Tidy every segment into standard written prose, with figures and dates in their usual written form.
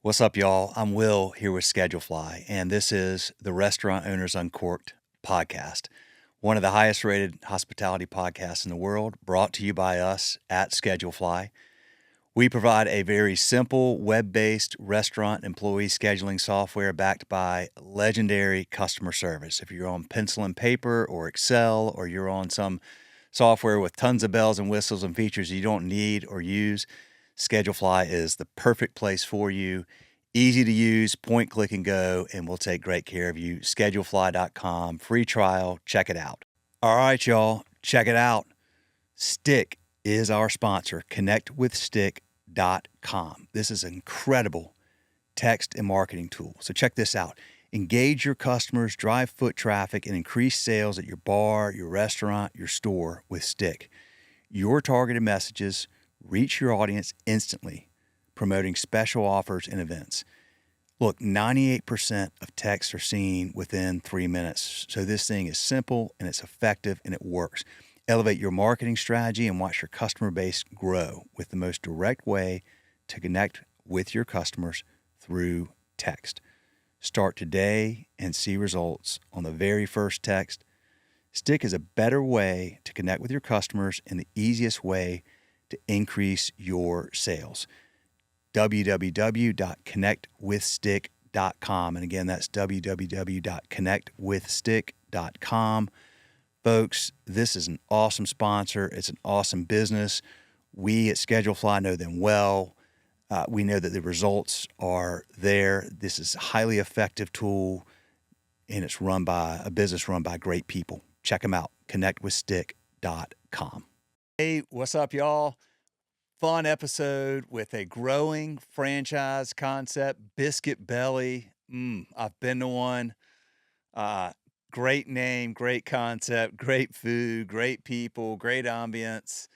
What's up, y'all? I'm Will here with Schedulefly, and this is the Restaurant Owners Uncorked podcast, one of the highest rated hospitality podcasts in the world, brought to you by us at Schedulefly. We provide a very simple web-based restaurant employee scheduling software backed by legendary customer service. If you're on pencil and paper or Excel, or you're on some software with tons of bells and whistles and features you don't need or use, Schedulefly is the perfect place for you. Easy to use, point, click, and go, and we'll take great care of you. Schedulefly.com, free trial, check it out. All right, y'all, check it out. Stick is our sponsor, connectwithstick.com. This is an incredible text and marketing tool. So check this out. Engage your customers, drive foot traffic, and increase sales at your bar, your restaurant, your store with Stick. Your targeted messages reach your audience instantly, promoting special offers and events. Look, 98% of texts are seen within 3 minutes. So this thing is simple and it's effective and it works. Elevate your marketing strategy and watch your customer base grow with the most direct way to connect with your customers through text. Start today and see results on the very first text. Stick is a better way to connect with your customers and the easiest way to increase your sales. www.connectwithstick.com. And again, that's www.connectwithstick.com. Folks, this is an awesome sponsor. It's an awesome business. We at Schedulefly know them well. We know that the results are there. This is a highly effective tool, and it's run by a business run by great people. Check them out, connectwithstick.com. Hey, what's up, y'all? Fun episode with a growing franchise concept, Biscuit Belly. I've been to one. Great name, great concept, great food, great people, great ambience.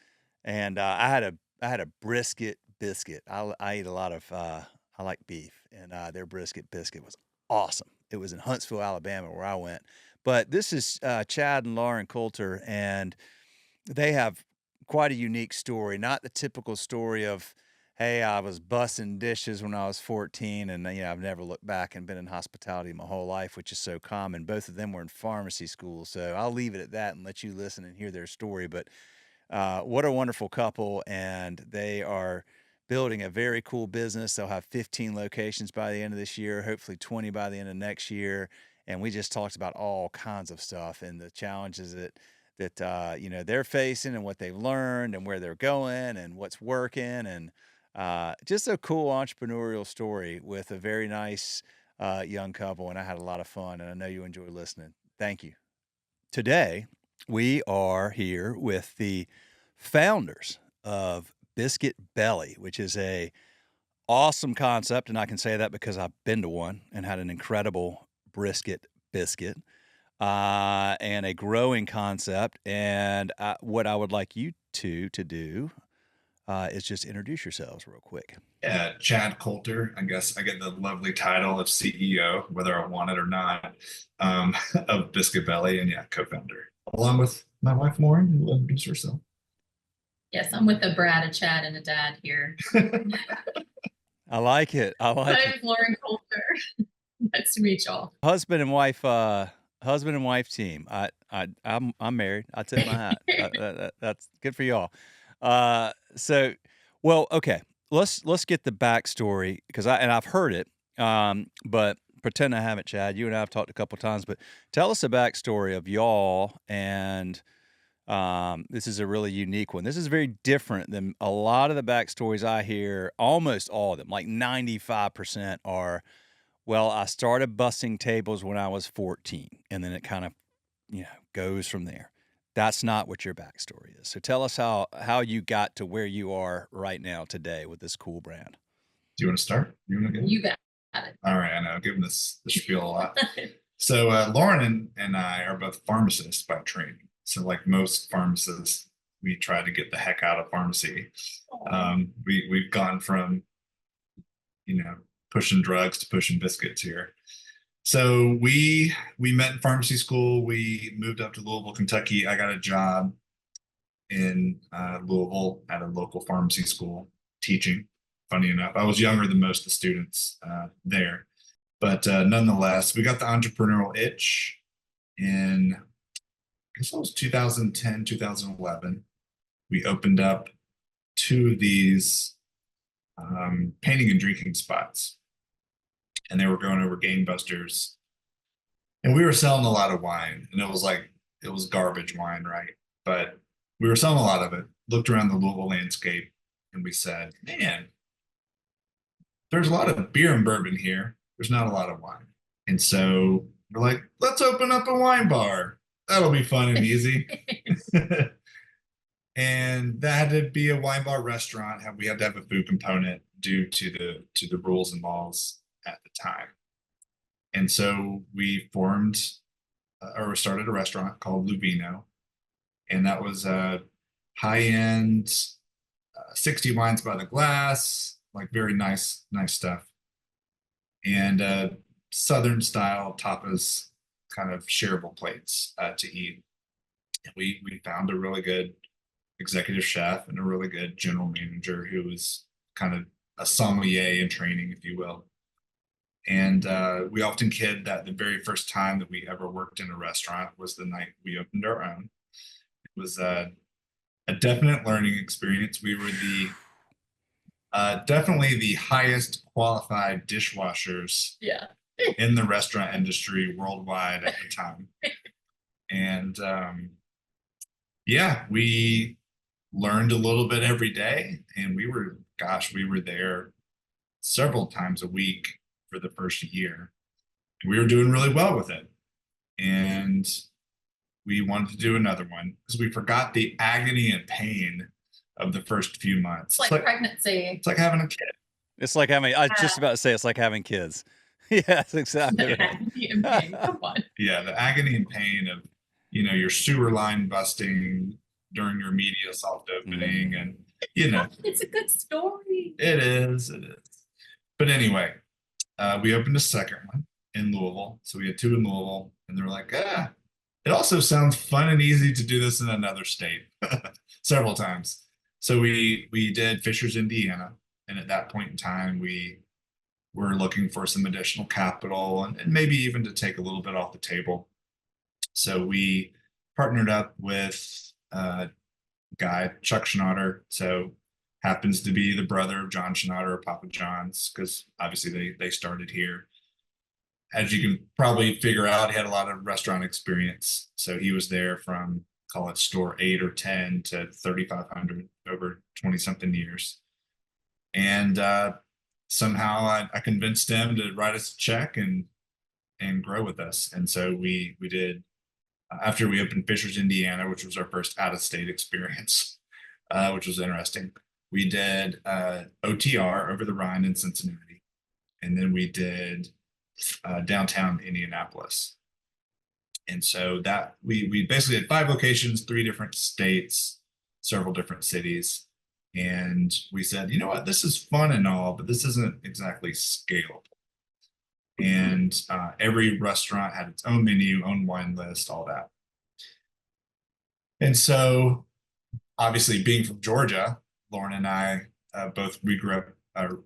And I had a brisket biscuit. I eat a lot of I like beef, and their brisket biscuit was awesome. It was in Huntsville, Alabama, where I went. But this is Chad and Lauren Coulter, and they have quite a unique story. Not the typical story of, hey, I was bussing dishes when I was 14, and I've never looked back and been in hospitality my whole life, which is so common. Both of them were in pharmacy school, so I'll leave it at that and let you listen and hear their story. But what a wonderful couple, and they are building a very cool business. They'll have 15 locations by the end of this year, hopefully 20 by the end of next year. And we just talked about all kinds of stuff and the challenges that they're facing and what they've learned and where they're going and what's working, and just a cool entrepreneurial story with a very nice young couple. And I had a lot of fun, and I know you enjoy listening. Thank you. Today, we are here with the founders of Biscuit Belly, which is a awesome concept, and I can say that because I've been to one and had an incredible brisket biscuit, and a growing concept. And what I would like you two to do is just introduce yourselves real quick. Chad Coulter. I guess I get the lovely title of CEO, whether I want it or not, of Biscuit Belly, and co-founder, along with my wife Lauren, who will introduce herself. Yes, I'm with a Brad, a Chad, and a Dad here. I like it. My name is Lauren Coulter. Nice to meet y'all. Husband and wife team. I'm married. I tip my hat. That's good for y'all. Okay. Let's get the backstory, because I've heard it, but pretend I haven't, Chad. You and I have talked a couple times, but tell us the backstory of y'all. And this is a really unique one. This is very different than a lot of the backstories I hear. Almost all of them, like 95%, are, well, I started bussing tables when I was 14, and then it kind of, goes from there. That's not what your backstory is. So tell us how you got to where you are right now today with this cool brand. Do you want to start? You got it. All right, I know. Give them the spiel a lot. So Lauren and I are both pharmacists by training. So like most pharmacists, we try to get the heck out of pharmacy. We've gone from, pushing drugs to pushing biscuits here. So we met in pharmacy school. We moved up to Louisville, Kentucky. I got a job in Louisville at a local pharmacy school teaching. funny enough. I was younger than most of the students there. But nonetheless, we got the entrepreneurial itch in, I guess it was 2010, 2011. We opened up 2 of these painting and drinking spots, and they were going over gangbusters. And we were selling a lot of wine, and it was garbage wine, right? But we were selling a lot of it. Looked around the Louisville landscape, and we said, man, there's a lot of beer and bourbon here. There's not a lot of wine. And so we're like, let's open up a wine bar. That'll be fun and easy. And that had to be a wine bar restaurant. We had to have a food component due to the rules and laws at the time. And so we formed or started a restaurant called Luvino. And that was a high-end 60 wines by the glass, like very nice stuff. And Southern style tapas, kind of shareable plates to eat. And we found a really good executive chef and a really good general manager who was kind of a sommelier in training, if you will. And we often kid that the very first time that we ever worked in a restaurant was the night we opened our own. It was a definite learning experience. We were definitely the highest qualified dishwashers Yeah. in the restaurant industry worldwide at the time. And yeah, we learned a little bit every day, and we were there several times a week for the first year. We were doing really well with it. And we wanted to do another one because we forgot the agony and pain of the first few months. It's like pregnancy. It's like having a kid. It's like having, I was just about to say, it's like having kids. Yes, exactly. Right. Come on. Yeah, the agony and pain of, your sewer line busting during your media soft opening, and it's a good story. It is. But anyway, we opened a second one in Louisville. So we had 2 in Louisville, and they're like, it also sounds fun and easy to do this in another state several times. So we did Fishers, Indiana. And at that point in time, we were looking for some additional capital and maybe even to take a little bit off the table. So we partnered up with a guy, Chuck Schnatter. So happens to be the brother of John Schnatter, Papa John's, because obviously they started here. As you can probably figure out, he had a lot of restaurant experience. So he was there from, call it store 8 or 10 to 3,500 over 20 something years. And somehow I convinced him to write us a check and grow with us. And so we did, after we opened Fishers, Indiana, which was our first out-of-state experience, which was interesting. We did OTR, Over the Rhine, in Cincinnati. And then we did downtown Indianapolis. And so that we basically had 5 locations, 3 different states, several different cities. And we said, you know what, this is fun and all, but this isn't exactly scalable. And every restaurant had its own menu, own wine list, all that. And so obviously being from Georgia, Lauren and I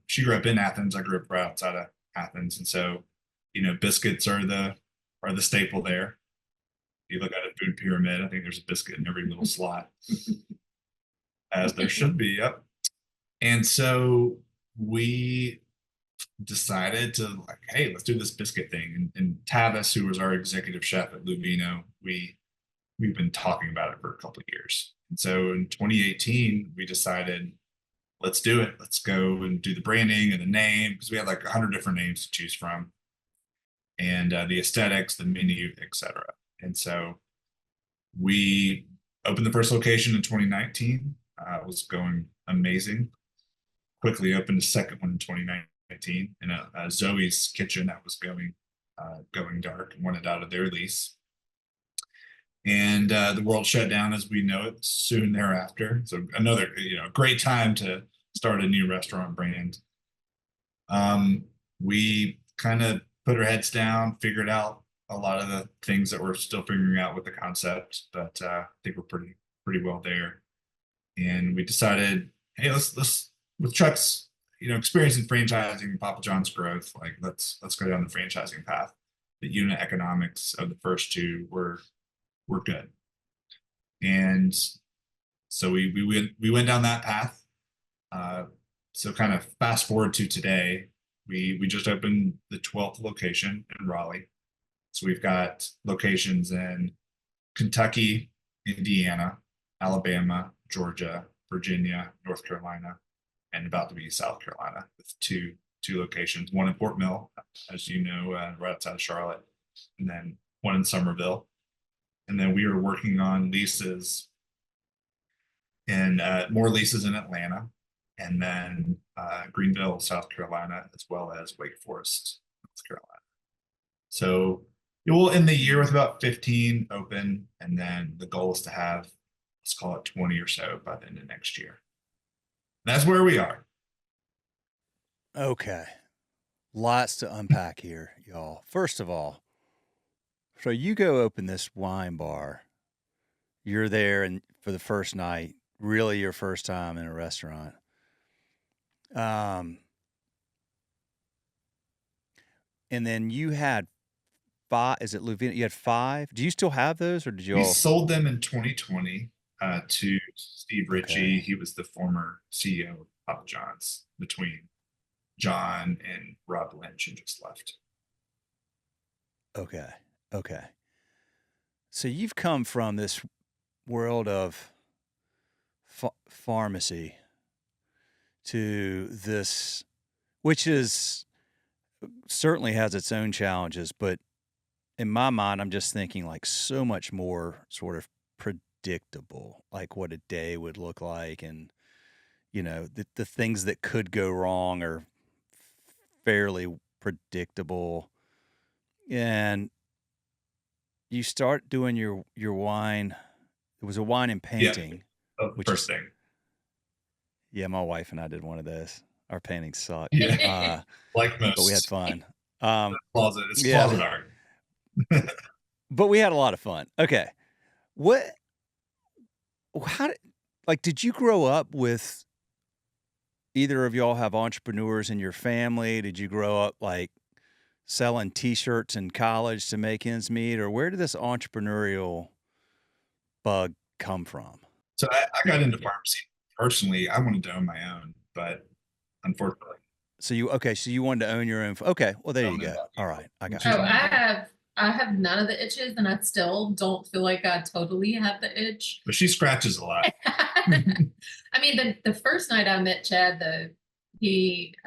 she grew up in Athens. I grew up right outside of Athens. And so, biscuits are the staple there. If you look at a food pyramid, I think there's a biscuit in every little slot. As there should be, yep. And so we decided to hey, let's do this biscuit thing. And Tavis, who was our executive chef at Luvino, we've been talking about it for a couple of years. And so in 2018, we decided, let's do it. Let's go and do the branding and the name, because we had 100 different names to choose from, and the aesthetics, the menu, etc. And so we opened the first location in 2019. It was going amazing. Quickly opened a second one in 2019 in a Zoe's kitchen that was going dark and wanted out of their lease. And the world shut down as we know it soon thereafter. So another great time to start a new restaurant brand. We kind of put our heads down, figured out a lot of the things that we're still figuring out with the concept, but I think we're pretty well there. And we decided, hey, let's with Chuck's experiencing franchising, Papa John's growth, like let's go down the franchising path. The unit economics of the first two were good. And so we went down that path. So kind of fast forward to today, we just opened the 12th location in Raleigh. So we've got locations in Kentucky, Indiana, Alabama, Georgia, Virginia, North Carolina, and about to be South Carolina with two locations. One in Fort Mill, as you know, right outside of Charlotte, and then one in Somerville. And then we are working on leases and more leases in Atlanta, and then Greenville, South Carolina, as well as Wake Forest, North Carolina. So we'll end the year with about 15 open, and then the goal is to have, let's call it 20 or so by the end of next year. That's where we are. Okay. Lots to unpack here, y'all. First of all, so you go open this wine bar. You're there and for the first night, really your first time in a restaurant. And then you had five, is it Luvina? You had five? Do you still have those or did you We all? sold them in 2020 to Steve Ritchie. Okay. He was the former CEO of Papa John's between John and Rob Lynch, who just left. Okay. Okay. So you've come from this world of pharmacy to this, which is certainly has its own challenges, but in my mind, I'm just thinking like so much more sort of predictable, like what a day would look like, and the things that could go wrong are fairly predictable. And you start doing your wine. It was a wine and painting, The first thing. Yeah, my wife and I did one of those. Our paintings sucked. Yeah. Like most. But we had fun. It's yeah. closet art. But we had a lot of fun. Okay. Did you grow up with either of y'all have entrepreneurs in your family? Did you grow up like selling t-shirts in college to make ends meet, or where did this entrepreneurial bug come from? So I got into pharmacy. Personally, I wanted to own my own, but unfortunately. So you wanted to own your own. Okay. Well, there you go. All right. I got you. Oh, I have none of the itches, and I still don't feel like I totally have the itch. But she scratches a lot. I mean, the first night I met Chad, I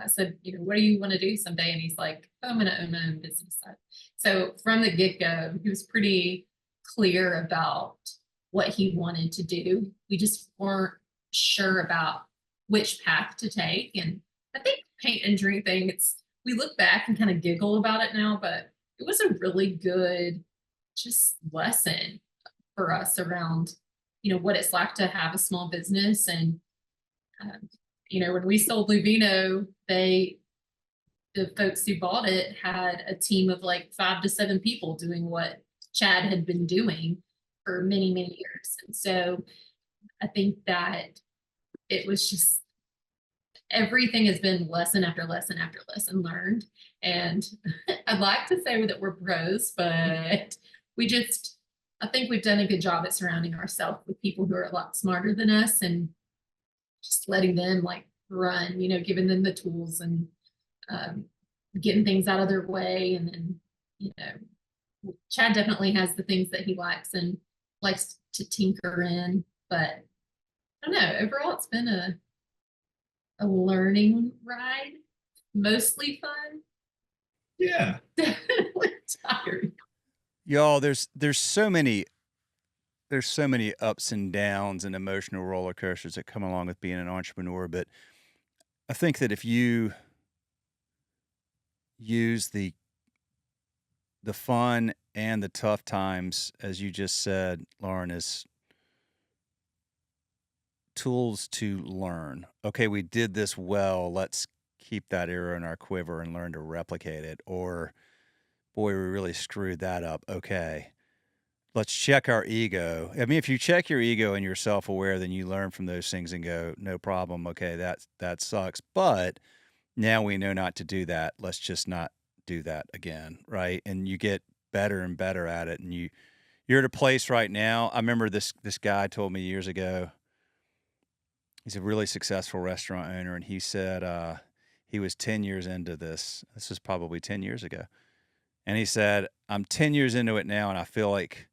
said, what do you want to do someday? And he's like, oh, I'm going to own my own business. So from the get-go, he was pretty clear about what he wanted to do. We just weren't sure about which path to take. And I think paint and drink thing, we look back and kind of giggle about it now, but it was a really good just lesson for us around, what it's like to have a small business. And, when we sold Luvino, the folks who bought it had a team of like 5 to 7 people doing what Chad had been doing for many, many years. And so I think that it was just, everything has been lesson after lesson after lesson learned. And I'd like to say that we're pros, but I think we've done a good job at surrounding ourselves with people who are a lot smarter than us and just letting them like run, giving them the tools and getting things out of their way. And then, Chad definitely has the things that he likes and likes to tinker in, but I don't know, overall it's been a learning ride, mostly fun. Yeah. Definitely tired. Y'all, there's so many ups and downs and emotional roller coasters that come along with being an entrepreneur, but I think that if you use the fun and the tough times, as you just said, Lauren, as tools to learn. Okay, we did this well. Let's keep that arrow in our quiver and learn to replicate it. Or, boy, we really screwed that up. Okay, let's check our ego. I mean, if you check your ego and you're self-aware, then you learn from those things and go, no problem. Okay, that sucks. But now we know not to do that. Let's just not do that again, right? And you get better and better at it, and you're at a place right now. I remember this guy told me years ago. He's a really successful restaurant owner, and he said he was 10 years into this. This was probably 10 years ago. And he said, I'm 10 years into it now, and I feel like,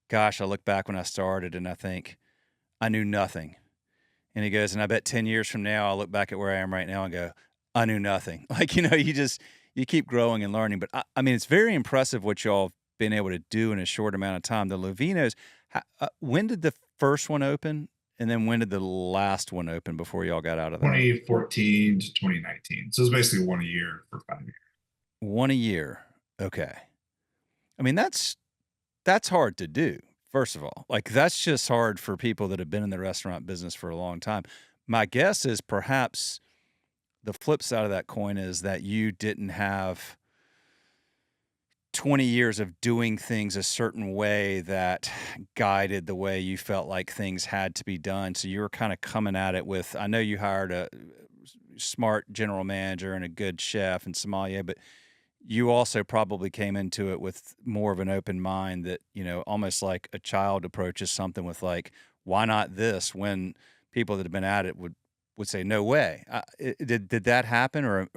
gosh, I look back when I started and I think I knew nothing. And he goes, and I bet 10 years from now, I'll look back at where I am right now and go, I knew nothing. Like, you keep growing and learning. But I mean, it's very impressive what y'all have been able to do in a short amount of time. The Lovinos, when did the first one open? And then when did the last one open before y'all got out of that? 2014 to 2019. So it's basically one a year for 5 years. One a year. Okay. I mean, that's hard to do, first of all. Like, that's just hard for people that have been in the restaurant business for a long time. My guess is perhaps the flip side of that coin is that you didn't have 20 years of doing things a certain way that guided the way you felt like things had to be done. So you were kind of coming at it with, I know you hired a smart general manager and a good chef and sommelier, but you also probably came into it with more of an open mind that, almost like a child approaches something with like, why not this, when people that have been at it would say, no way. Did that happen? Or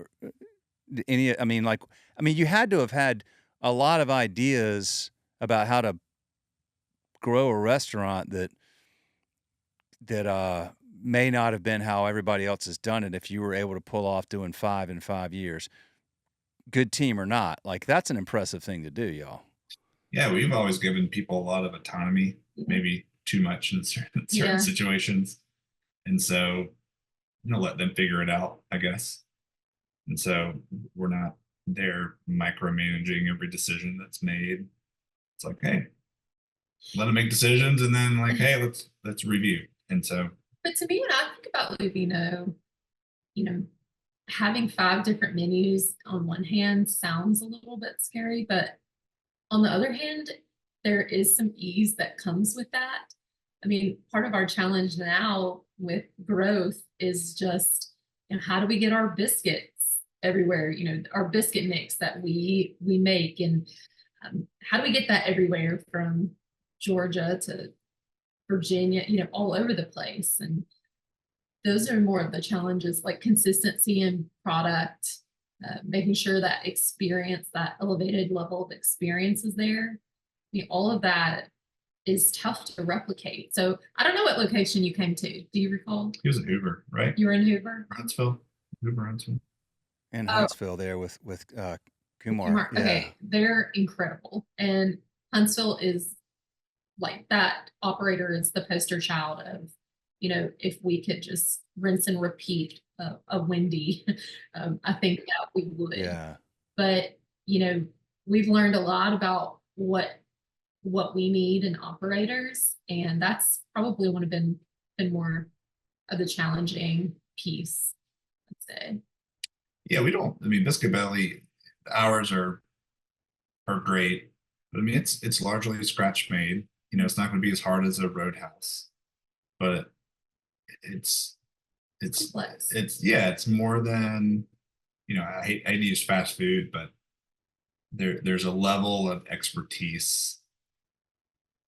any, I mean, you had to have had a lot of ideas about how to grow a restaurant that may not have been how everybody else has done it if you were able to pull off doing 5 in 5 years. Good team or not, like, that's an impressive thing to do, y'all. Yeah, we've always given people a lot of autonomy, maybe too much in certain situations. And so, let them figure it out, I guess. And so we're not there micromanaging every decision that's made. It's like, hey, let them make decisions, and then like, hey, let's review. And so, but to me, when I think about Luvino, having 5 different menus on one hand sounds a little bit scary, but on the other hand, there is some ease that comes with that. I mean, part of our challenge now with growth is just, how do we get our biscuits everywhere? Our biscuit mix that we make, and how do we get that everywhere from Georgia to Virginia, all over the place. And those are more of the challenges, like consistency in product, making sure that experience, that elevated level of experience is there. All of that is tough to replicate. So I don't know what location you came to. Do you recall? He was in Hoover, right? You were in Hoover? Huntsville. Hoover, Huntsville. In Huntsville there with Kumar. Yeah. Okay, they're incredible. And Huntsville is like, that operator is the poster child of, if we could just rinse and repeat a Wendy, I think that we would. Yeah. But, we've learned a lot about what we need in operators. And that's probably been more of the challenging piece, I'd say. Yeah, Biscuit Belly, the hours are great. But I mean, it's largely scratch made. It's not going to be as hard as a Roadhouse, but it's complex. It's more than, I hate to use fast food, but there's a level of expertise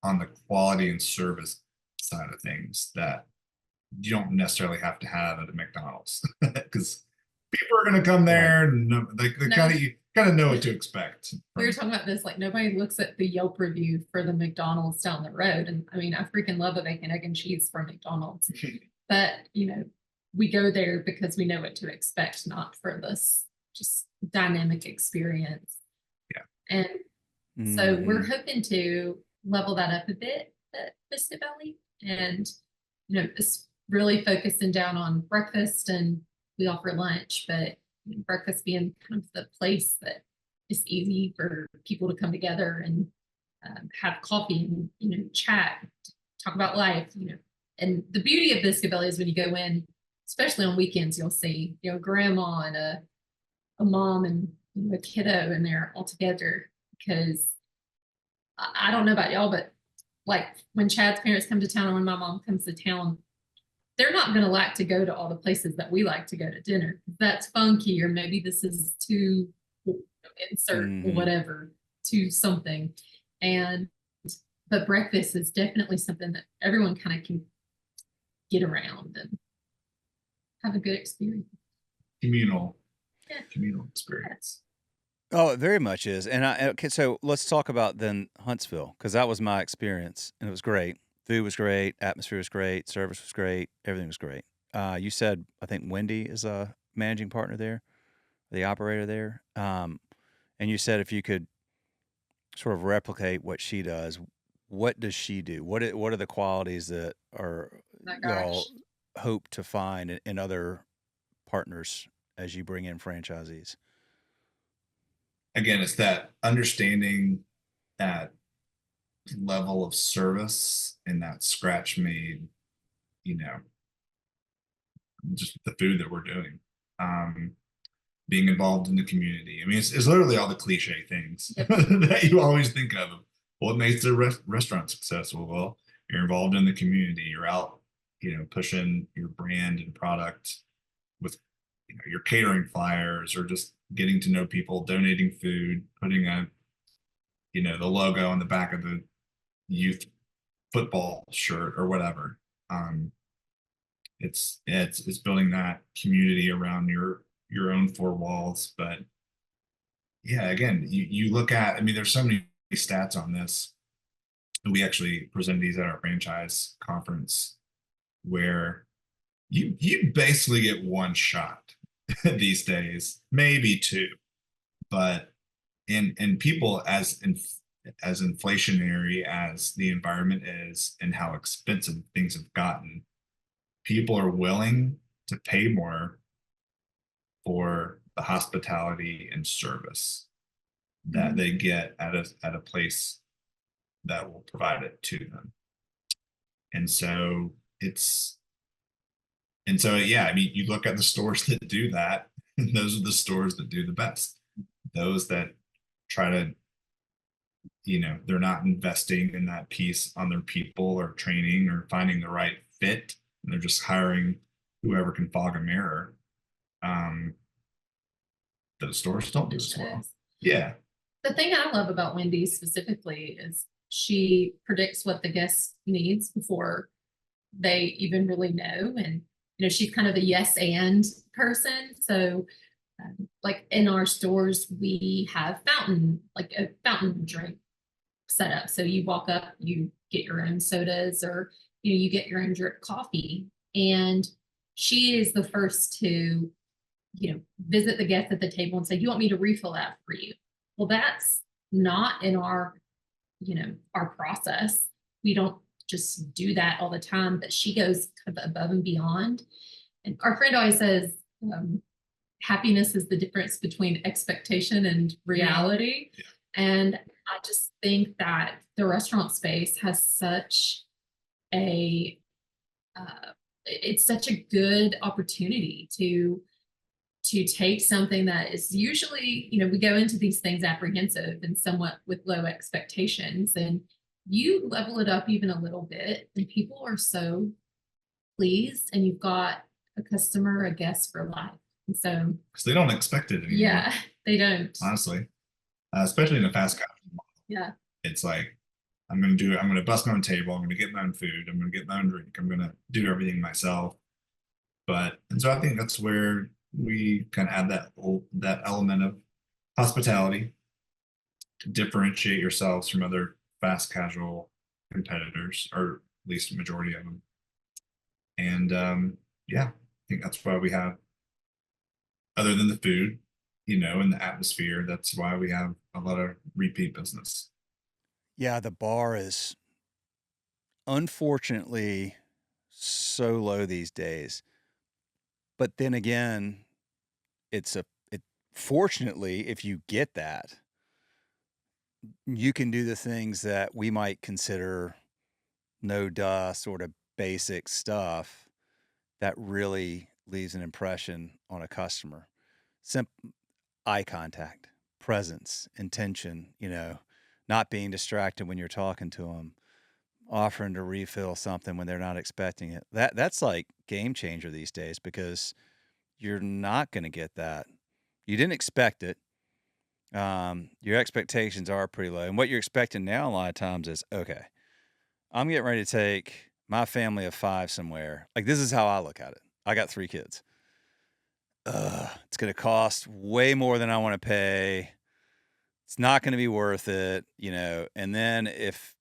on the quality and service side of things that you don't necessarily have to have at a McDonald's, because people are going to come there and they kind of know what to expect. We were talking about this, like, nobody looks at the Yelp review for the McDonald's down the road. And I mean, I freaking love a bacon, egg, and cheese from McDonald's. But, we go there because we know what to expect, not for this just dynamic experience. Yeah. And so we're hoping to level that up a bit at Biscuit Belly, and, it's really focusing down on breakfast, and we offer lunch, but breakfast being kind of the place that is easy for people to come together and have coffee and, chat, talk about life, And the beauty of Biscuit Belly is when you go in, especially on weekends, you'll see, grandma and a mom and a kiddo, and they're all together. Because I don't know about y'all, but like when Chad's parents come to town, or when my mom comes to town, they're not going to like to go to all the places that we like to go to dinner. That's funky, or maybe this is too insert Mhm. whatever to something. And but breakfast is definitely something that everyone kind of can get around and have a good experience. Communal, Yeah. communal experience. Oh, it very much is. And okay, so let's talk about then Huntsville, because that was my experience, and it was great. Food was great, atmosphere was great, service was great, everything was great. You said I think Wendy is a managing partner there, the operator there, and you said if you could sort of replicate what she does, what does she do? What are the qualities that are My y'all gosh. hope to find in other partners as you bring in franchisees? Again, it's that understanding that level of service and that scratch made, you know, just the food that we're doing. Um, Being involved in the community. I mean, it's literally all the cliche things Yep. that you always think of. What makes a restaurant successful? Well, you're involved in the community. You're out, pushing your brand and product with, your catering flyers, or just getting to know people, donating food, putting the logo on the back of the youth football shirt or whatever. Um, it's building that community around your own four walls. But yeah, again, you look at, I mean, there's so many stats on this. We actually presented these at our franchise conference, where you basically get one shot these days, maybe two. But in people, as inflationary as the environment is and how expensive things have gotten, people are willing to pay more for the hospitality and service that Mhm. they get at a place that will provide it to them. And so it's and so yeah, I mean, you look at the stores that do that, and those are the stores that do the best. Those that try to, they're not investing in that piece on their people or training or finding the right fit, and they're just hiring whoever can fog a mirror. Um, those stores don't do as well. Yeah. The thing I love about Wendy's specifically is she predicts what the guest needs before they even really know. And, she's kind of a yes and person. So, like in our stores, we have like a fountain drink set up. So you walk up, you get your own sodas, or, you get your own drip coffee. And she is the first to visit the guest at the table and say, you want me to refill that for you? Well, that's not in our process. We don't just do that all the time, but she goes kind of above and beyond. And our friend always says, happiness is the difference between expectation and reality. Yeah. And I just think that the restaurant space has such a, it's such a good opportunity to take something that is usually, we go into these things apprehensive and somewhat with low expectations, and you level it up even a little bit and people are so pleased, and you've got a customer, a guest for life. And so, because they don't expect it anymore. yeah, they don't. Honestly, especially in a fast casual model. Yeah. It's like, I'm going to do it. I'm going to bust my own table. I'm going to get my own food. I'm going to get my own drink. I'm going to do everything myself. And so I think that's where we kind of add that element of hospitality to differentiate yourselves from other fast casual competitors, or at least a majority of them. And yeah, I think that's why we have, other than the food, and the atmosphere, that's why we have a lot of repeat business. Yeah, the bar is unfortunately so low these days. But then again, it's a it fortunately, if you get that, you can do the things that we might consider no duh sort of basic stuff that really leaves an impression on a customer. Eye contact, presence, intention, not being distracted when you're talking to them, offering to refill something when they're not expecting it. That's like game changer these days because you're not going to get that. You didn't expect it. Your expectations are pretty low. And what you're expecting now a lot of times is, okay, I'm getting ready to take my family of 5 somewhere. Like, this is how I look at it. I got 3 kids. It's going to cost way more than I want to pay. It's not going to be worth it, you know. And then if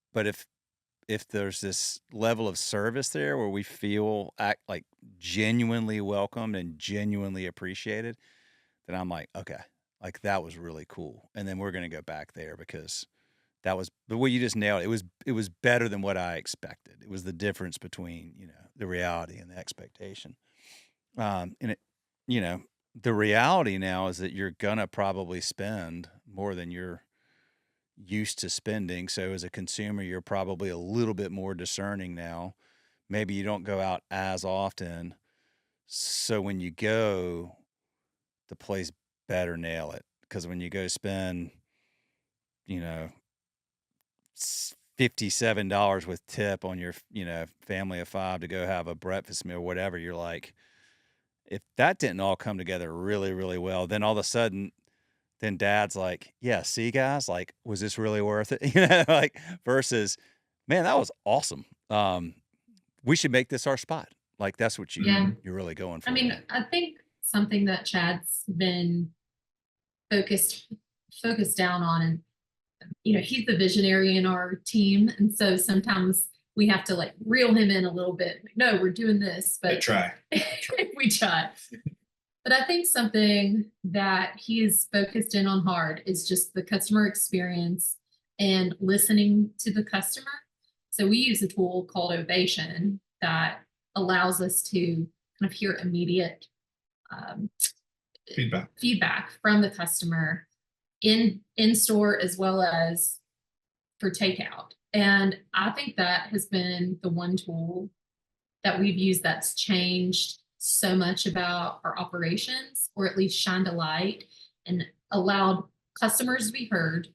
there's this level of service there where we feel like genuinely welcomed and genuinely appreciated, then I'm like, okay, like that was really cool. And then we're going to go back there because that was, but what you just nailed, it was better than what I expected. It was the difference between, you know, the reality and the expectation. And it, you know, the reality now is that you're going to probably spend more than you're used to spending. So as a consumer, you're probably a little bit more discerning now. Maybe you don't go out as often. So when you go, the place better nail it. Because when you go spend, you know, $57 with tip on your, you know, family of 5 to go have a breakfast meal, whatever, you're like, if that didn't all come together really, really well, then all of a sudden, then dad's like, yeah, see guys, like, was this really worth it? You know, like versus, man, that was awesome. We should make this our spot. Like that's what Yeah. you're really going for. I mean, I think something that Chad's been focused down on, and you know, he's the visionary in our team, and so sometimes we have to like reel him in a little bit. Like, no, we're doing this, but we try. But I think something that he is focused in on hard is just the customer experience and listening to the customer. So we use a tool called Ovation that allows us to kind of hear immediate feedback from the customer in store as well as for takeout. And I think that has been the one tool that we've used that's changed so much about our operations, or at least shined a light and allowed customers to be heard,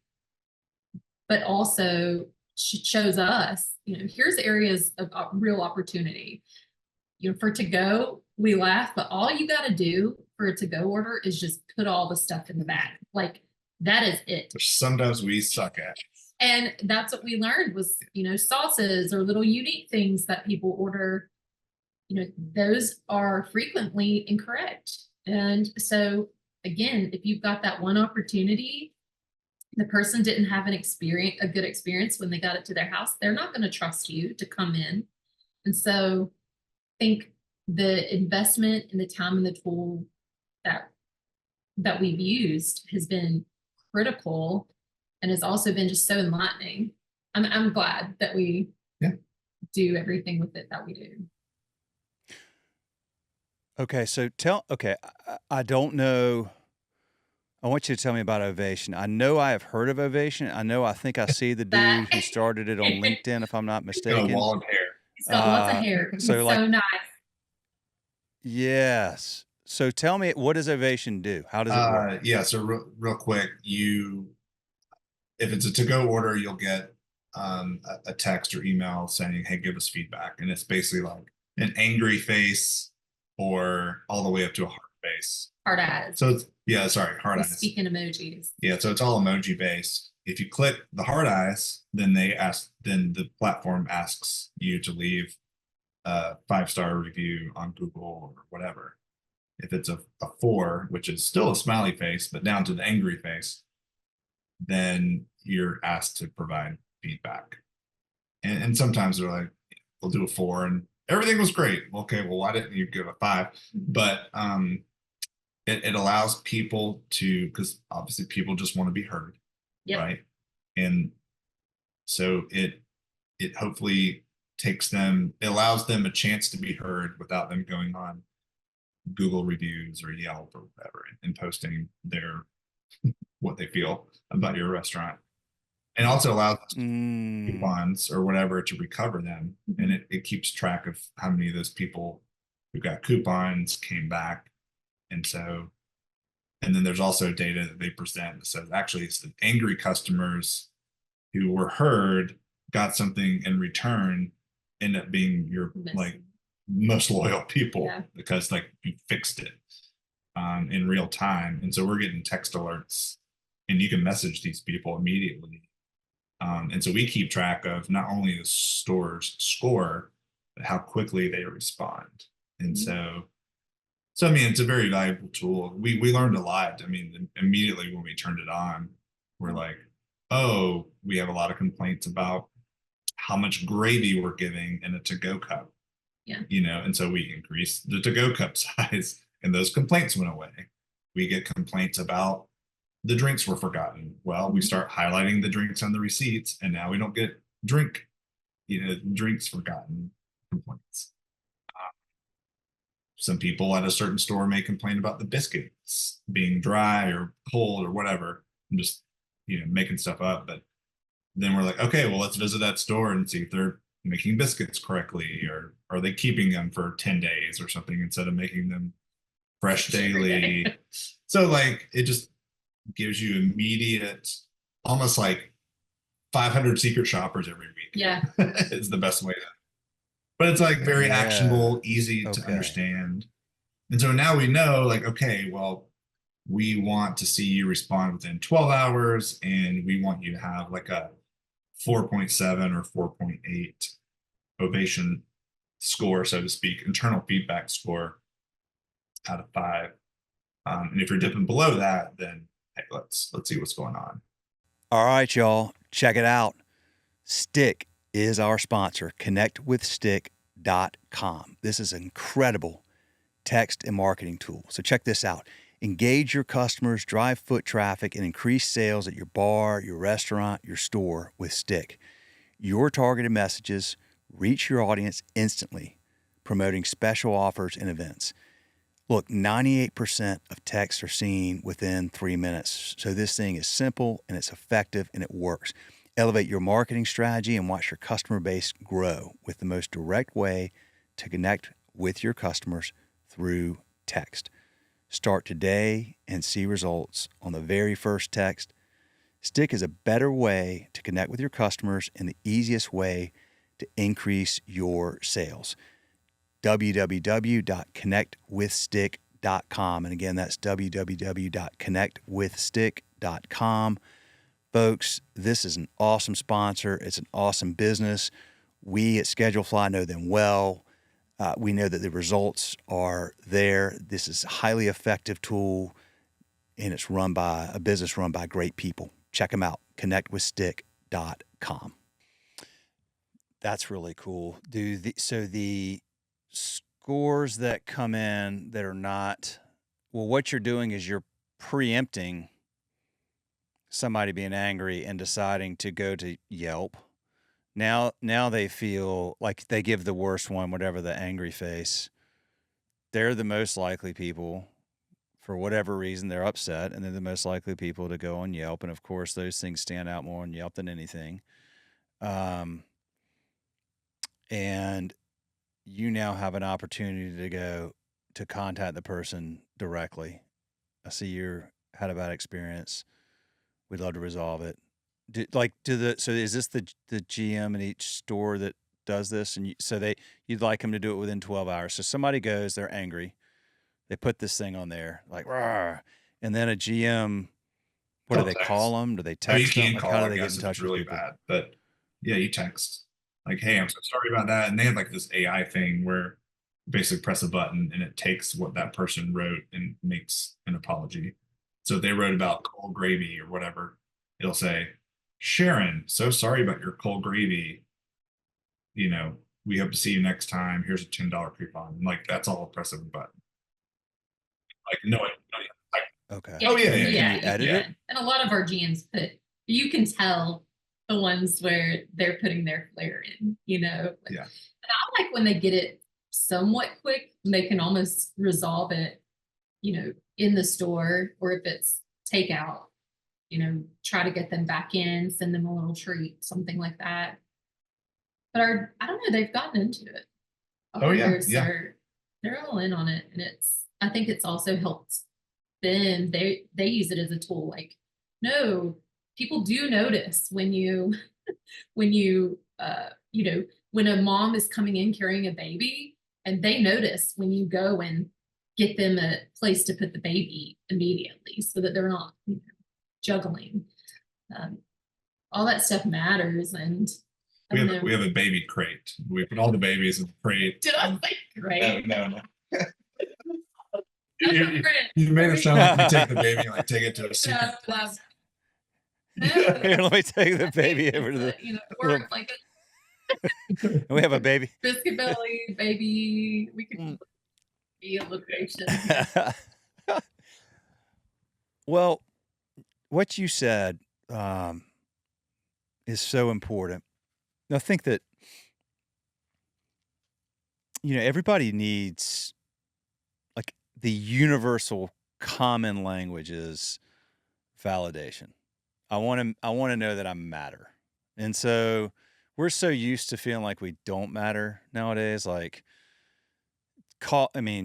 but also shows us, you know, here's areas of real opportunity. You know, for to go, we laugh, but all you got to do for a to go order is just put all the stuff in the bag. Like that is it. Which sometimes we suck at. And that's what we learned was, you know, sauces or little unique things that people order, you know, those are frequently incorrect. And so again, if you've got that one opportunity, the person didn't have a good experience when they got it to their house, they're not going to trust you to come in. And so I think the investment and the time and the tool that we've used has been critical and has also been just so enlightening. I'm glad that we do everything with it that we do. Okay, so I don't know. I want you to tell me about Ovation. I know I have heard of Ovation. I think I see the dude who started it on LinkedIn, if I'm not mistaken. Got a wall of hair. He's got lots of hair. It's so nice. Yes. So tell me, what does Ovation do? How does it work? Yeah, so real quick, if it's a to-go order, you'll get a text or email saying, hey, give us feedback. And it's basically like an angry face or all the way up to a heart face. Heart eyes. So heart eyes. Speaking emojis. Yeah, so it's all emoji based. If you click the heart eyes, then the platform asks you to leave a 5-star review on Google or whatever. If it's a 4, which is still a smiley face, but down to the angry face, then you're asked to provide feedback. And sometimes they're like, we'll do a 4 and everything was great. Okay, well, why didn't you give a 5? But it allows people to, because obviously people just want to be heard, right? And so it hopefully it allows them a chance to be heard without them going on Google reviews or Yelp or whatever and posting what they feel about your restaurant. And also allows coupons or whatever to recover them. And it keeps track of how many of those people who got coupons came back. And then there's also data that they present that says actually it's the angry customers who were heard got something in return end up being your like most loyal people because like you fixed it in real time. And so we're getting text alerts and you can message these people immediately. And so we keep track of not only the store's score, but how quickly they respond. And so I mean, it's a very valuable tool. We learned a lot. I mean, immediately when we turned it on, we're like, oh, we have a lot of complaints about how much gravy we're giving in a to-go cup. Yeah. You know, and so we increased the to-go cup size and those complaints went away. We get complaints about the drinks were forgotten. Well, we start highlighting the drinks on the receipts and now we don't get drinks forgotten complaints. Some people at a certain store may complain about the biscuits being dry or cold or whatever. I'm just, making stuff up. But then we're like, okay, well, let's visit that store and see if they're making biscuits correctly, or are they keeping them for 10 days or something instead of making them fresh daily. So like it just gives you immediate, almost like 500 secret shoppers every week. Yeah. Is the best way to, but it's like very actionable, easy to understand. And so now we know like, okay, well, we want to see you respond within 12 hours and we want you to have like a 4.7 or 4.8 ovation score, so to speak, internal feedback score out of 5. And if you're dipping below that, then hey, let's see what's going on. All right, y'all, check it out. Stick is our sponsor, connectwithstick.com. This is an incredible text and marketing tool. So check this out. Engage your customers, drive foot traffic, and increase sales at your bar, your restaurant, your store with Stick. Your targeted messages reach your audience instantly, promoting special offers and events. Look, 98% of texts are seen within 3 minutes. So this thing is simple and it's effective and it works. Elevate your marketing strategy and watch your customer base grow with the most direct way to connect with your customers through text. Start today and see results on the very first text. Stick is a better way to connect with your customers and the easiest way to increase your sales. www.connectwithstick.com. And again, that's www.connectwithstick.com. Folks, this is an awesome sponsor. It's an awesome business. We at Schedulefly know them well. We know that the results are there. This is a highly effective tool, and it's run by a business run by great people. Check them out, connectwithstick.com. That's really cool. So the scores that come in that are not, well, what you're doing is you're preempting somebody being angry and deciding to go to Yelp. Now they feel like they give the worst one, whatever the angry face. They're the most likely people, for whatever reason, they're upset, and they're the most likely people to go on Yelp. And of course, those things stand out more on Yelp than anything. And you now have an opportunity to go to contact the person directly. I see you had a bad experience. We'd love to resolve it. So is this the GM in each store that does this? And you'd like them to do it within 12 hours. So somebody goes, they're angry. They put this thing on there like, rawr, and then a GM, what do they call them? Do they text them? Like, how do they get in touch with people? Bad, but yeah, you text like, hey, I'm so sorry about that. And they have like this AI thing where you basically press a button and it takes what that person wrote and makes an apology. So if they wrote about cold gravy or whatever, it'll say, Sharon, so sorry about your cold gravy. We hope to see you next time. Here's a $10 coupon. Like that's all, press of a button. Like no, okay. Yeah, oh yeah. Can you edit it? And a lot of our GMs you can tell the ones where they're putting their flair in, Yeah. And I like when they get it somewhat quick, and they can almost resolve it, in the store, or if it's takeout, try to get them back in, send them a little treat, something like that. But I don't know, they've gotten into it. Oh yeah, They're all in on it, and I think it's also helped them. They use it as a tool. Like, no, people do notice when you when you, when a mom is coming in carrying a baby and they notice when you go and get them a place to put the baby immediately so that they're not juggling. All that stuff matters. And we have a baby crate. We put all the babies in the crate. Did I say great? No. That's You, a friend. you made it sound like we take the baby and like take it to a secret No, place. Here, let me take the baby over to the. We're like We have a baby. Biscuit Belly, baby. We could be a location. Well, what you said is so important. I think that everybody needs, like, the universal common language is validation. I want to know that I matter. And so we're so used to feeling like we don't matter nowadays. Like,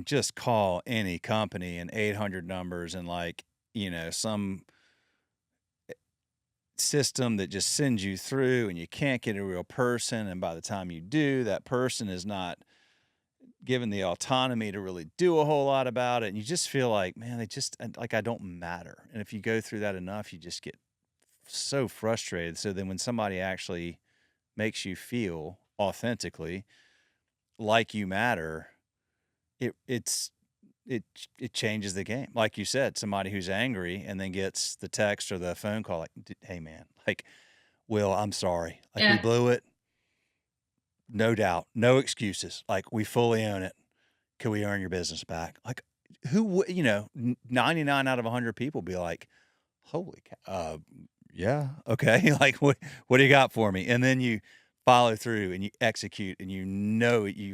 just call any company and 800 numbers and some system that just sends you through and you can't get a real person. And by the time you do, that person is not given the autonomy to really do a whole lot about it. And you just feel like, man, I don't matter. And if you go through that enough, you just get so frustrated. So then when somebody actually makes you feel authentically like you matter, it changes the game. Like you said, somebody who's angry and then gets the text or the phone call like, hey man, like, Will, I'm sorry. Like, we blew it. No doubt. No excuses. Like, we fully own it. Can we earn your business back? Like, who would, 99 out of 100 people be like, holy cow, yeah, okay. Like, what do you got for me? And then you follow through and you execute and you're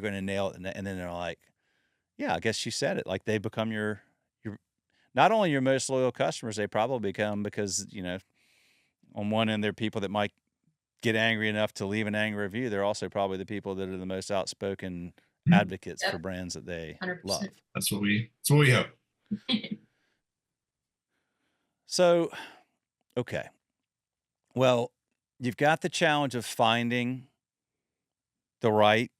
going to nail it. And then they're like, yeah, I guess you said it. Like, they become your not only your most loyal customers, they probably become, because, on one end, they're people that might get angry enough to leave an angry review. They're also probably the people that are the most outspoken advocates for brands that they 100%. love. That's what we hope. So, okay. Well, you've got the challenge of finding the right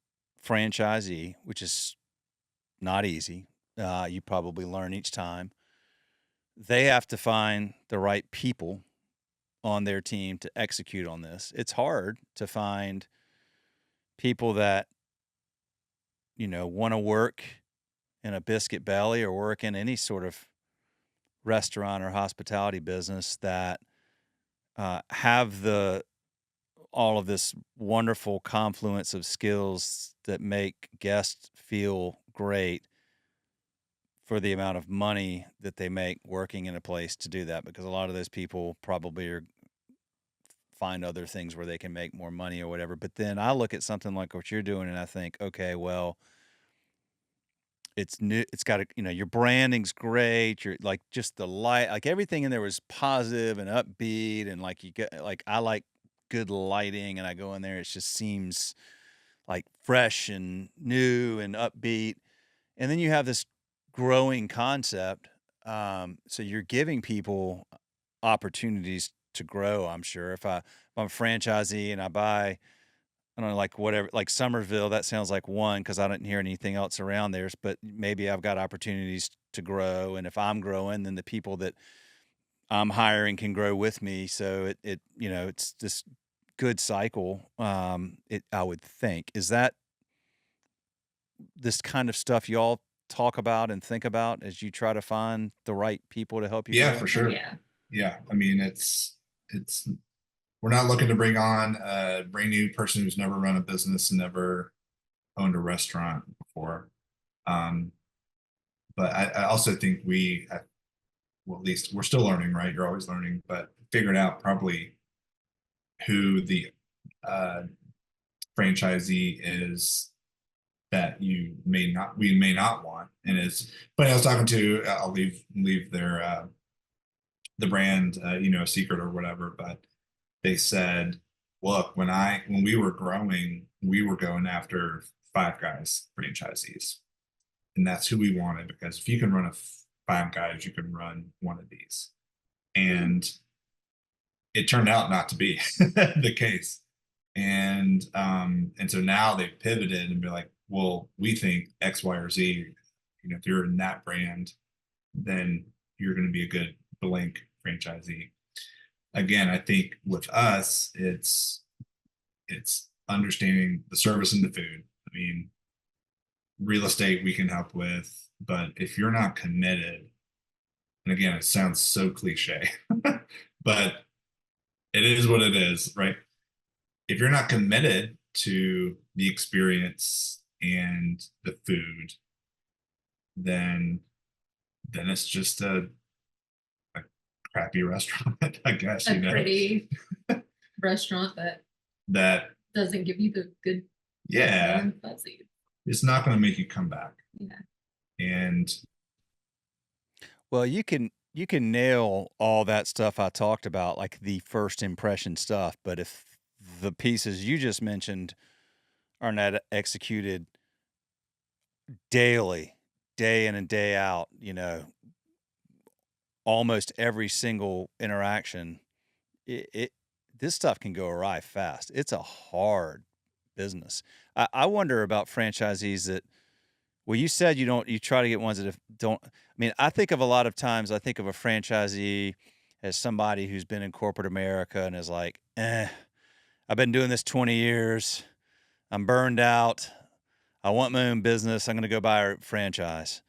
franchisee, which is not easy. You probably learn each time. They have to find the right people on their team to execute on this. It's hard to find people that, want to work in a Biscuit Belly or work in any sort of restaurant or hospitality business that have all of this wonderful confluence of skills that make guests feel great for the amount of money that they make working in a place to do that, because a lot of those people probably find other things where they can make more money or whatever. But then I look at something like what you're doing and I think, okay, well, it's new. It's got your branding's great. You're like, just the light, like everything in there was positive and upbeat. And like, I like good lighting, and I go in there, it just seems like fresh and new and upbeat. And then you have this growing concept. So you're giving people opportunities to grow. I'm sure if I'm a franchisee and I buy, I don't know, like whatever, like Somerville, that sounds like one, because I didn't hear anything else around there. But maybe I've got opportunities to grow, and if I'm growing, then the people that I'm hiring can grow with me. So it's this good cycle. I would think, is that this kind of stuff y'all talk about and think about as you try to find the right people to help you? Yeah, grow? for sure. Yeah. I mean, it's we're not looking to bring on a brand new person who's never run a business and never owned a restaurant before. But I also think well, at least we're still learning, right? You're always learning, but figured out probably who the franchisee is that we may not want. And it's, but I was talking to, I'll leave their the brand, a secret or whatever, but they said, look, when we were growing, we were going after Five Guys franchisees. And that's who we wanted, because if you can run a Five Guys, you can run one of these. And it turned out not to be the case. And so now they've pivoted and be like, well, we think X, Y, or Z. If you're in that brand, then you're going to be a good blank franchisee. Again, I think with us, it's understanding the service and the food. I mean, real estate we can help with, but if you're not committed, and again, it sounds so cliche, but it is what it is, right? If you're not committed to the experience and the food, then it's just a crappy restaurant, I guess. A pretty restaurant that doesn't give you the good yeah, fuzzy. It's not going to make you come back. Yeah. And Well, you can nail all that stuff I talked about, like the first impression stuff, but if the pieces you just mentioned are not executed daily, day in and day out, almost every single interaction, it this stuff can go awry fast. It's a hard business. I wonder about franchisees that, well, you said you try to get ones that don't. I mean, I think of a lot of times, I think of a franchisee as somebody who's been in corporate America and is like, I've been doing this 20 years. I'm burned out. I want my own business. I'm going to go buy a franchise.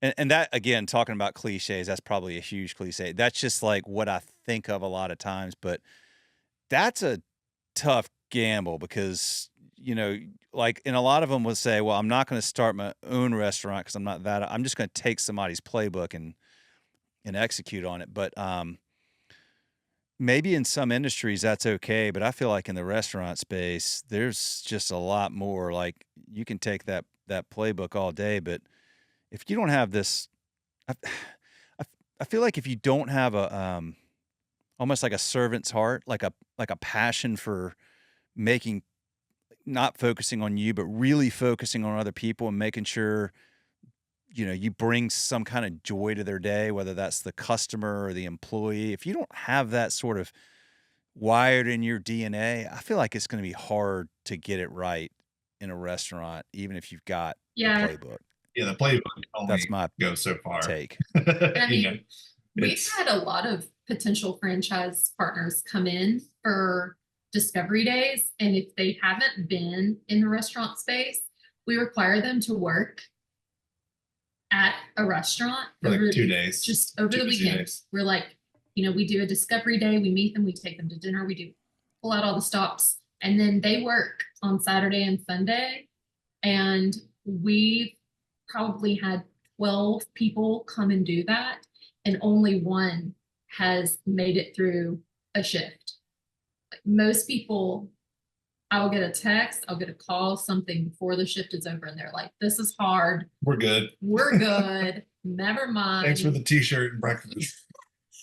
And that, again, talking about cliches, that's probably a huge cliche. That's just like what I think of a lot of times. But that's a tough gamble because, like, and a lot of them will say, well, I'm not going to start my own restaurant because I'm just going to take somebody's playbook and execute on it. But maybe in some industries that's okay. But I feel like in the restaurant space, there's just a lot more. Like, you can take that playbook all day, but if you don't have this, I, I feel like if you don't have a almost like a servant's heart, like a passion for making, not focusing on you, but really focusing on other people and making sure, you bring some kind of joy to their day, whether that's the customer or the employee. If you don't have that sort of wired in your DNA, I feel like it's going to be hard to get it right in a restaurant, even if you've got the playbook. Yeah, the playbook only That's my goes so far. take. I mean, we've had a lot of potential franchise partners come in for discovery days, and if they haven't been in the restaurant space, we require them to work at a restaurant for like 2 days, just over the weekend. We're like, we do a discovery day, we meet them, we take them to dinner, we pull out all the stops, and then they work on Saturday and Sunday. And we've probably had 12 people come and do that, and only one has made it through a shift. Like, most people, I'll get a text, I'll get a call, something before the shift is over, and they're like, this is hard. We're good. Never mind. Thanks for the t-shirt and breakfast.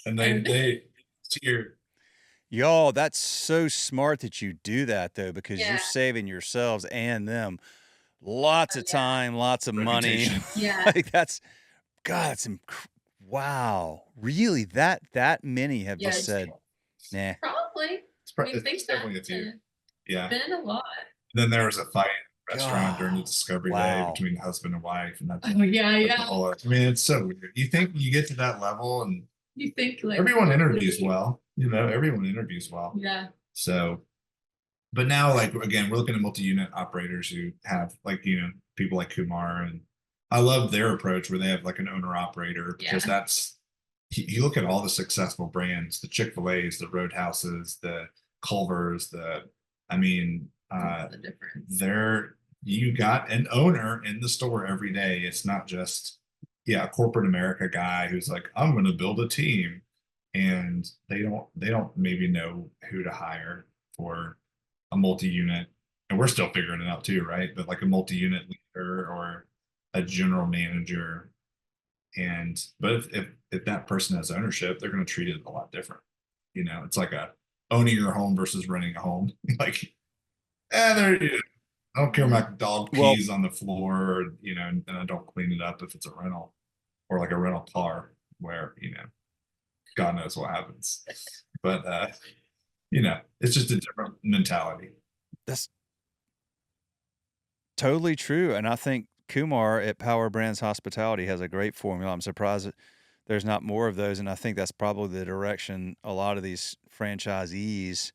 And they cheer. Y'all, that's so smart that you do that, though, because you're saving yourselves and them lots of time, lots of money. Yeah. Like, that's wow. Really? That many have just said, nah. Probably. It's definitely a few. Yeah. Been a lot. Then there was a fight in a restaurant during the discovery day between husband and wife, and that's I mean, it's so weird. You think you get to that level, and you think like everyone interviews well. Everyone interviews well. Yeah. So, but now, like, again, we're looking at multi-unit operators who have, like, people like Kumar, and I love their approach where they have like an owner operator, because that's, you look at all the successful brands, the Chick-fil-A's, the Roadhouses, the Culvers, the difference. You got an owner in the store every day. It's not just a corporate America guy who's like, I'm going to build a team, and they don't maybe know who to hire for a multi-unit, and we're still figuring it out too, right? But like a multi-unit leader or a general manager, but if that person has ownership, they're going to treat it a lot different. It's like owning your home versus renting a home. Like, I don't care if my dog pees on the floor, and I don't clean it up if it's a rental, or like a rental car where, God knows what happens. But, it's just a different mentality. That's totally true, and I think Kumar at Power Brands Hospitality has a great formula. I'm surprised that there's not more of those, and I think that's probably the direction a lot of these franchisees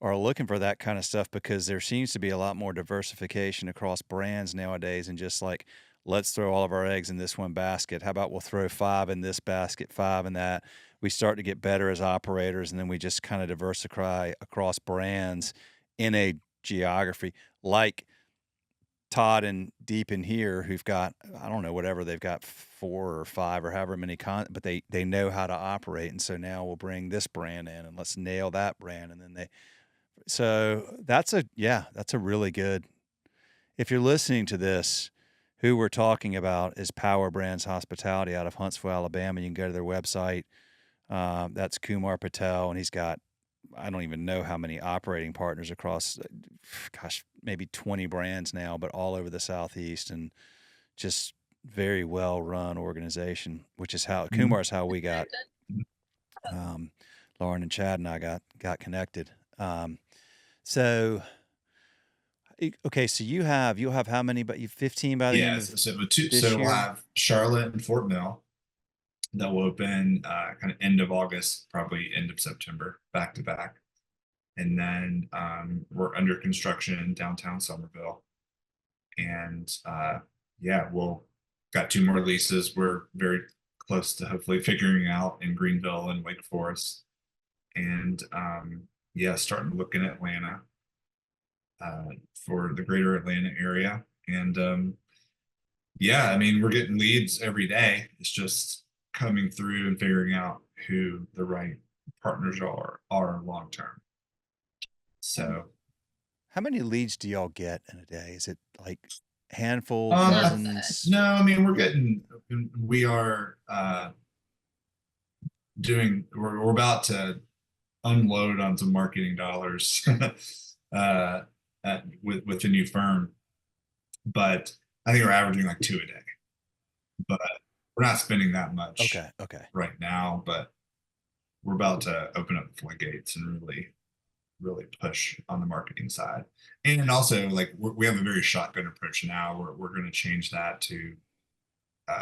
are looking for, that kind of stuff, because there seems to be a lot more diversification across brands nowadays, and just like, let's throw all of our eggs in this one basket. How about we'll throw 5 in this basket, 5 in that. We start to get better as operators, and then we just kind of diversify across brands in a geography, like Todd and Deep in here, who've got, I don't know, whatever they've got, 4 or 5 or however many but they know how to operate, and so now we'll bring this brand in and let's nail that brand, and then so that's a really good. If you're listening to this, who we're talking about is Power Brands Hospitality out of Huntsville, Alabama. You can go to their website. That's Kumar Patel, and he's got, I don't even know how many operating partners across, gosh, maybe 20 brands now, but all over the Southeast, and just very well run organization, which is how Kumar's how we got, Lauren and Chad and I got connected. So, okay, so you'll have how many? But you 15 by the end of So this we'll year? have Charlotte and Fort Mill that will open kind of end of August, probably end of September, back to back. And then we're under construction in downtown Somerville. And we'll got 2 more leases. We're very close to hopefully figuring out in Greenville and Wake Forest. And starting to look in Atlanta for the greater Atlanta area. And I mean, we're getting leads every day. It's just coming through and figuring out who the right partners are long term. So how many leads do y'all get in a day? Is it like handful, Love dozens? no, I mean, we are we're about to unload on some marketing dollars with the new firm, but I think we're averaging like 2 a day, but we're not spending that much Okay. right now, but we're about to open up the floodgates and really push on the marketing side. And also, like, we have a very shotgun approach now. We're going to change that to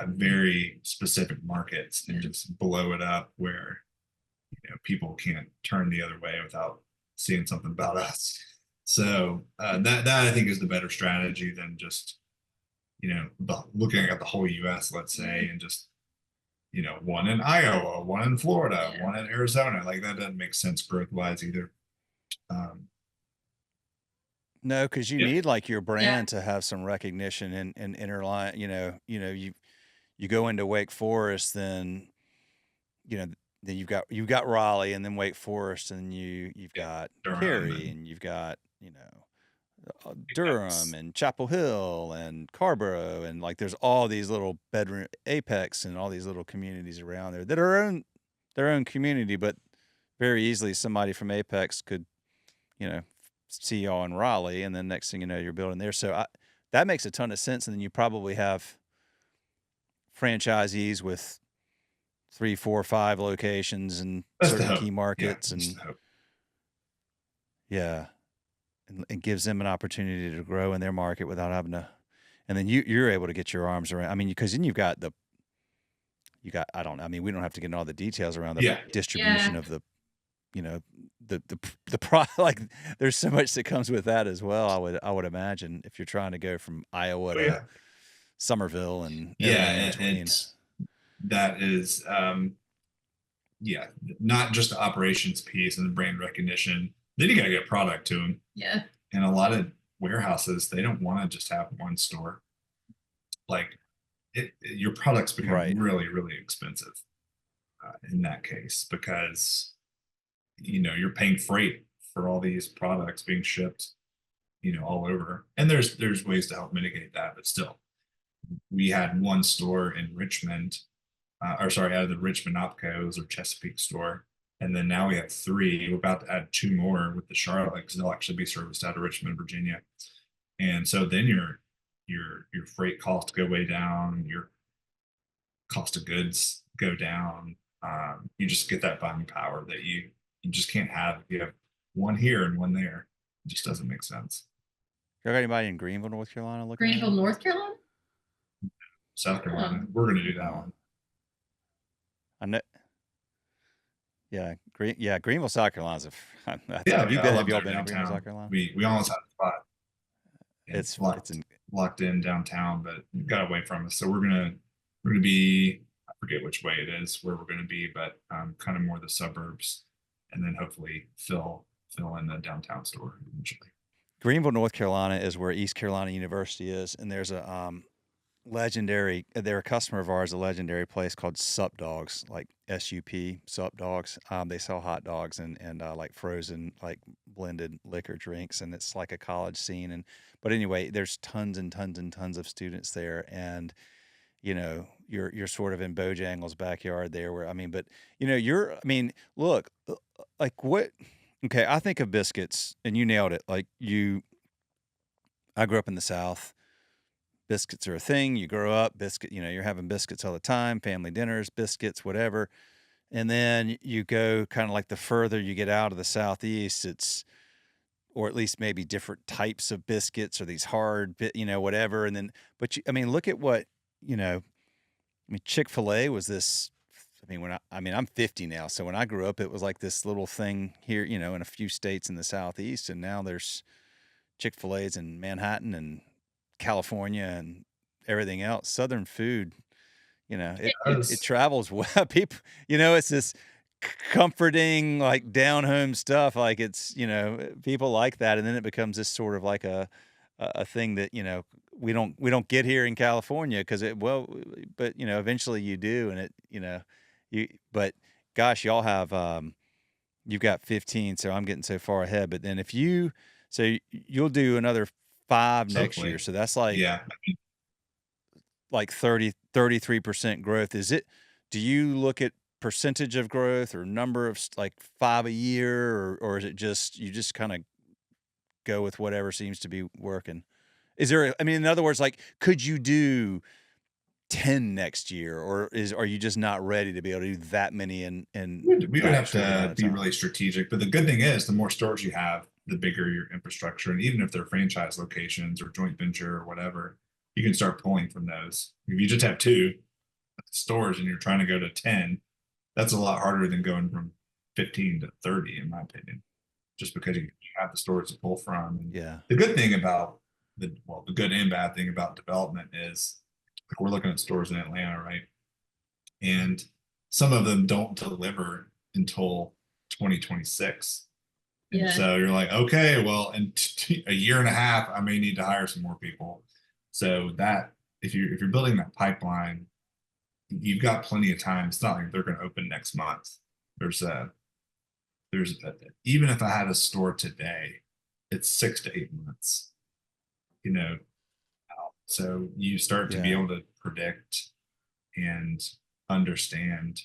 very specific markets and just blow it up where people can't turn the other way without seeing something about us. So that I think is the better strategy than just looking at the whole U.S., let's say, and just one in Iowa, one in Florida, one in Arizona. Like, that doesn't make sense growth wise either. No, because you need like your brand to have some recognition and interline. You go into Wake Forest, then then you've got Raleigh, and then Wake Forest, and you've got Cary, and you've got Durham and Chapel Hill and Carborough, and like there's all these little bedroom Apex and all these little communities around there that are their own community, but very easily somebody from Apex could see y'all in Raleigh, and then next thing you know, you're building there. So that makes a ton of sense. And then you probably have franchisees with 3, 4, 5 locations in certain key markets, and it gives them an opportunity to grow in their market without having to. And then you're able to get your arms around. I mean, because then I don't know. I mean, we don't have to get into all the details around the distribution of the like, there's so much that comes with that as well. I would imagine, if you're trying to go from Iowa to Somerville and that is not just the operations piece and the brand recognition. Then you got to get product to them. Yeah. And a lot of warehouses, they don't want to just have one store. Like, your products become really, really expensive in that case, because you're paying freight for all these products being shipped all over. And there's ways to help mitigate that, but still, we had one store in Richmond, out of the Richmond OpCos or Chesapeake store, and then now we have 3. We're about to add 2 more with the Charlotte, because they'll actually be serviced out of Richmond, Virginia. And so then your freight costs go way down, your cost of goods go down. You just get that buying power that you just can't have if you have one here and one there. It just doesn't make sense. You got anybody in Greenville, North Carolina looking at Greenville, it? North Carolina? South Carolina, Oh. we're going to do that Oh. one. I know. Yeah, Greenville, South Carolina's Yeah, have you I been? love Have y'all their been to Greenville, South downtown. Carolina? We almost had a spot and It's locked in downtown, but it got away from us. So we're gonna be, I forget which way it is where we're gonna be, but kind of more the suburbs, and then hopefully fill in the downtown store eventually. Greenville, North Carolina is where East Carolina University is, and there's a legendary. They're a customer of ours. A legendary place called Sup Dogs, like SUP Sup Dogs. They sell hot dogs and like frozen, like blended liquor drinks, and it's like a college scene. But anyway, there's tons and tons and tons of students there, and you're sort of in Bojangles' backyard there. But look, like what? Okay, I think of biscuits, and you nailed it. I grew up in the South. Biscuits are a thing. You grow up, you're having biscuits all the time, family dinners, biscuits, whatever. And then you go kind of like the further you get out of the Southeast, or at least maybe different types of biscuits or these hard, whatever. And then, look at what, Chick-fil-A was this. I'm 50 now. So when I grew up, it was like this little thing here, in a few states in the Southeast. And now there's Chick-fil-A's in Manhattan and California and everything else. Southern food, it travels well. People, it's this comforting, like down home stuff. Like it's, people like that. And then it becomes this sort of like a thing that, we don't get here in California but eventually you do. And but gosh, y'all have, you've got 15, so I'm getting so far ahead. But then you'll do another 5 next year. So that's like, yeah, like 33% growth. Do you look at percentage of growth or number of like 5 a year, or is it just, you just kind of go with whatever seems to be working? In other words, like, could you do 10 next year, or are you just not ready to be able to do that many we would have short amount to of be time? really strategic. But the good thing is, the more stores you have, the bigger your infrastructure. And even if they're franchise locations or joint venture or whatever, you can start pulling from those. If you just have 2 stores and you're trying to go to 10, that's a lot harder than going from 15 to 30, in my opinion, just because you have the stores to pull from. And Yeah. the good thing about the good and bad thing about development is, like, we're looking at stores in Atlanta, right? And some of them don't deliver until 2026. And Yeah. so you're like, okay, well, in a year and a half, I may need to hire some more people. So that if you're building that pipeline, you've got plenty of time. It's not like they're going to open next month. Even if I had a store today, it's 6 to 8 months. So you start to be able to predict and understand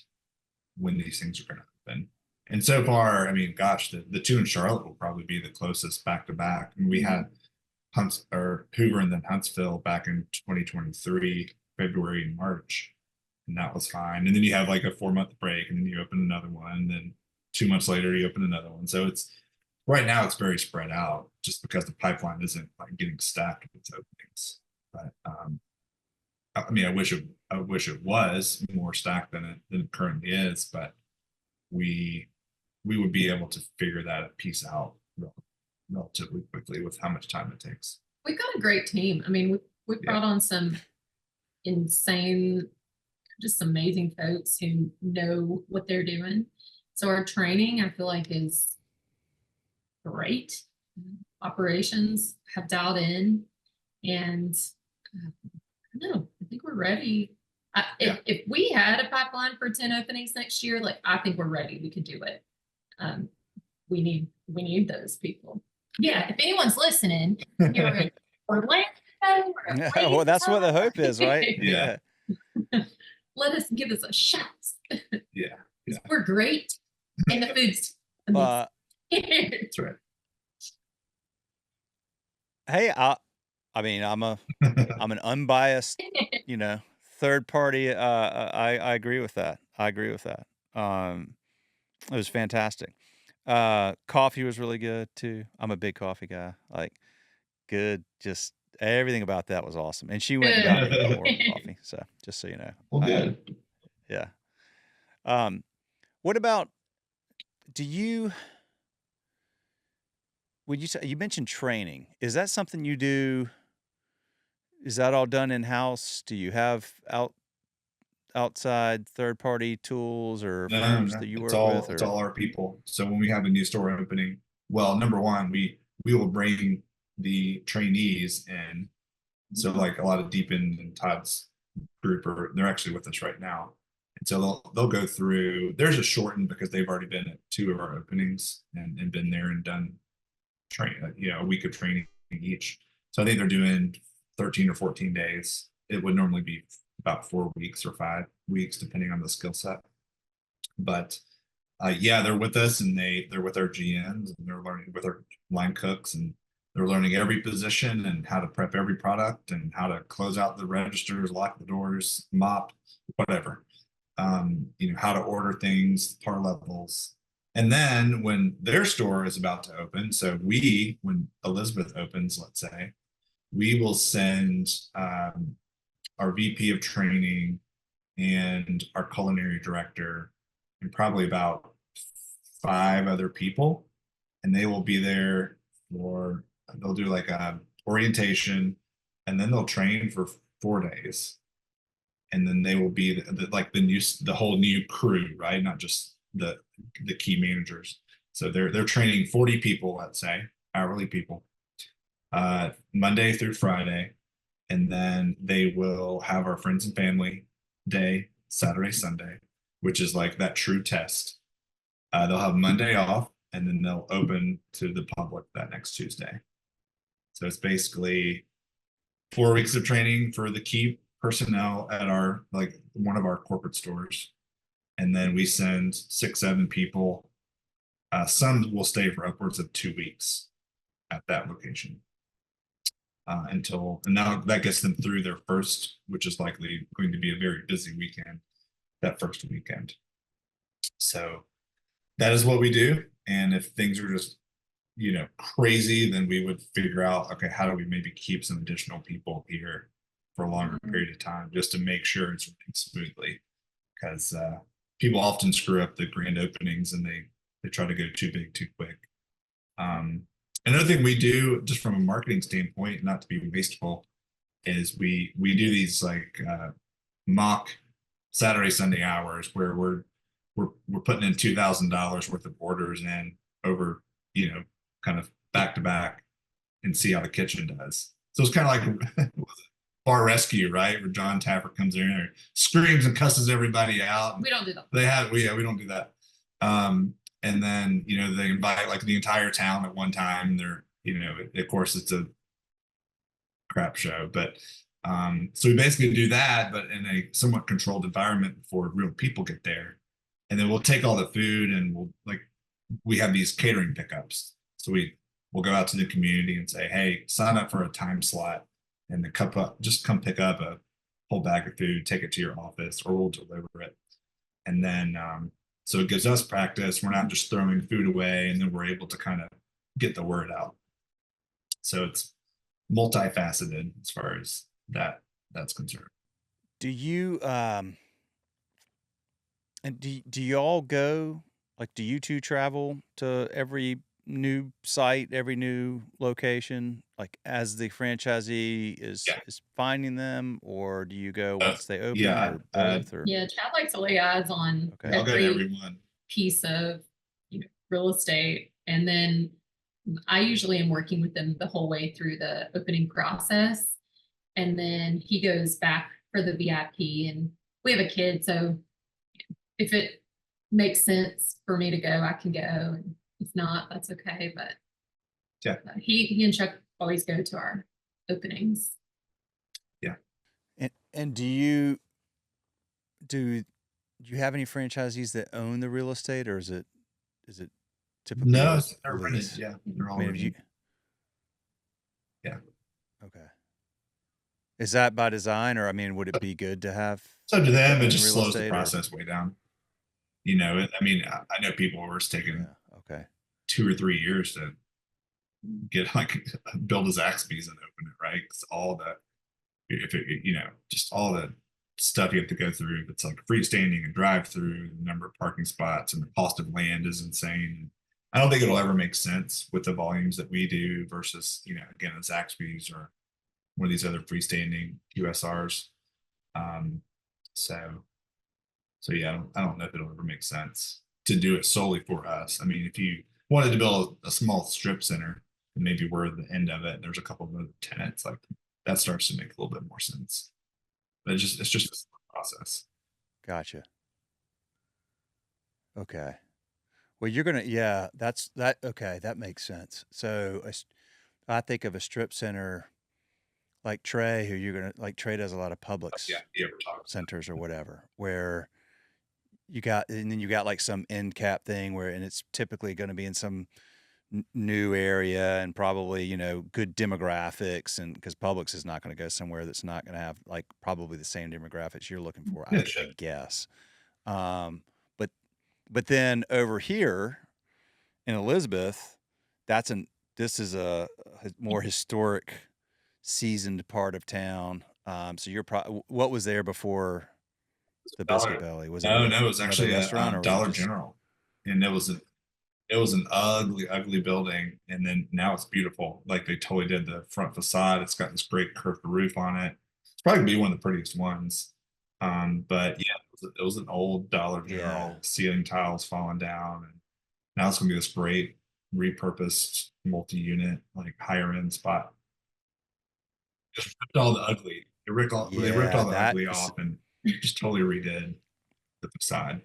when these things are going to happen. And so far, gosh, the 2 in Charlotte will probably be the closest back to back. And we had Hoover and then Huntsville back in 2023, February and March, and that was fine. And then you have like a 4-month break, and then you open another one, and then 2 months later you open another one. So right now it's very spread out, just because the pipeline isn't like getting stacked with openings. But I wish it was more stacked than it currently is, but we would be able to figure that piece out relatively quickly with how much time it takes. We've got a great team. We brought on some insane, just amazing folks who know what they're doing. So our training, I feel like, is great. Operations have dialed in, and I don't know, I think we're ready. If we had a pipeline for 10 openings next year, like, I think we're ready. We could do it. We need those people. Yeah, if anyone's listening, you're in Orlando. Well, that's what the hope is, right? Yeah. Give us a shot. Yeah. We're great, and the food's amazing. That's right. Hey, I'm an unbiased, third party. I agree with that. It was fantastic. Coffee was really good too. I'm a big coffee guy. Like, good, just everything about that was awesome. And she went and got me Good. more coffee. So just so you know, Well, good. yeah. Um, what about, do you, when you say, you mentioned training, is that something you do? Is that all done in house? Do you have outside third party tools or No, firms no, that you it's work with, all or? our people. So when we have a new store opening, well, number one, we will bring the trainees in. So like a lot of Deepan and Todd's group they're actually with us right now. And so they'll go through, there's a shortened because they've already been at two of our openings and been there and done a week of training each. So I think they're doing 13 or 14 days. It would normally be about 4 weeks or 5 weeks, depending on the skill set. But yeah, they're with us and they're with our GMs and they're learning with our line cooks and they're learning every position and how to prep every product and how to close out the registers, lock the doors, mop, whatever. How to order things, par levels. And then when their store is about to open, so when Elizabeth opens, let's say, we will send our VP of training and our culinary director and probably about 5 other people, and they will be there they'll do like a orientation, and then they'll train for 4 days, and then they will be like the whole new crew, right? Not just the key managers. So they're training 40 people, let's say, hourly people, Monday through Friday, and then they will have our friends and family day, Saturday, Sunday, which is like that true test. They'll have Monday off, and then they'll open to the public that next Tuesday. So it's basically 4 weeks of training for the key personnel at one of our corporate stores. And then we send 6, 7 people. Some will stay for upwards of 2 weeks at that location. And now that gets them through their first, which is likely going to be a very busy weekend, that first weekend. So that is what we do. And if things are just, crazy, then we would figure out, okay, how do we maybe keep some additional people here for a longer period of time just to make sure it's running smoothly. Because people often screw up the grand openings and they try to go too big too quick. Another thing we do, just from a marketing standpoint, not to be wasteful, is we do these like mock Saturday, Sunday hours where we're putting in $2,000 worth of orders in over, kind of back to back, and see how the kitchen does. So it's kind of like Bar Rescue, right? Where John Taffer comes in and screams and cusses everybody out. We don't do that. We don't do that. And then, they invite like the entire town at one time. They're, of course it's a crap show, but so we basically do that, but in a somewhat controlled environment before real people get there. And then we'll take all the food and we have these catering pickups. So we'll go out to the community and say, hey, sign up for a time slot and just come pick up a whole bag of food, take it to your office, or we'll deliver it. And then, so it gives us practice. We're not just throwing food away, and then we're able to kind of get the word out. So it's multifaceted as far as that's concerned. Do you and do you all go, like, do you two travel to every new site, every new location, like as the franchisee is finding them, or do you go once they open, or both? Or Yeah, Chad likes to lay eyes on Okay. I'll go to everyone. piece of real estate, and then I usually am working with them the whole way through the opening process, and then he goes back for the VIP. And we have a kid, so if it makes sense for me to go, I can go, and if not, that's okay. But yeah, he and Chuck always go to our openings. Yeah. And do you have any franchisees that own the real estate, or is it typically no, a lease? Yeah, they're all yeah. Okay. Is that by design, or would it be good to have? So to them, it just slows the process way down. I know people were taking Okay. 2 or 3 years to get like build a Zaxby's and open it, right? Because all the if it, just all the stuff you have to go through. It's like freestanding and drive through, the number of parking spots and the cost of land is insane. I don't think it'll ever make sense with the volumes that we do versus, again, a Zaxby's or one of these other freestanding QSRs. Um, so, so yeah, I don't know if it'll ever make sense to do it solely for us. I mean, if you wanted to build a small strip center, and maybe we're at the end of it, and there's a couple of other tenants, like that starts to make a little bit more sense. But it's just a process. Gotcha. Okay. Well, okay, that makes sense. So I think of a strip center like Trey, Trey does a lot of Publix Yeah, you ever talk centers or whatever, where and then you got like some end cap thing and it's typically going to be in some new area and probably, good demographics, and because Publix is not going to go somewhere that's not going to have like probably the same demographics you're looking for, I guess. But then over here in Elizabeth, this is a more historic, seasoned part of town. So what was there before the Biscuit Belly? Was it no, it was another actually restaurant, a or was it Dollar just... General, and it was an ugly building, and then now it's beautiful. Like they totally did the front facade. It's got this great curved roof on it. It's probably gonna be one of the prettiest ones. But yeah, it was an old Dollar General, ceiling tiles falling down, and now it's gonna be this great repurposed multi-unit, like higher end spot. Just ripped all the ugly. They ripped all the ugly off and just totally redid the facade.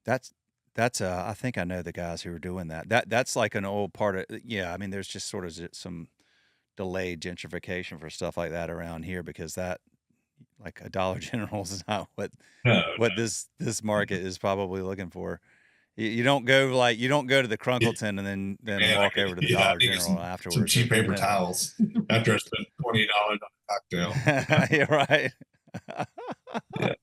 I think I know the guys who are doing that. That's like an old part of, I mean, there's just sort of some delayed gentrification for stuff like that around here, because that, like, a Dollar General is not what this market is probably looking for. You don't go to the Crunkleton and then walk over to the Dollar General afterwards. Some cheap paper towels after I spent $20 on a cocktail. Yeah, right. Yeah.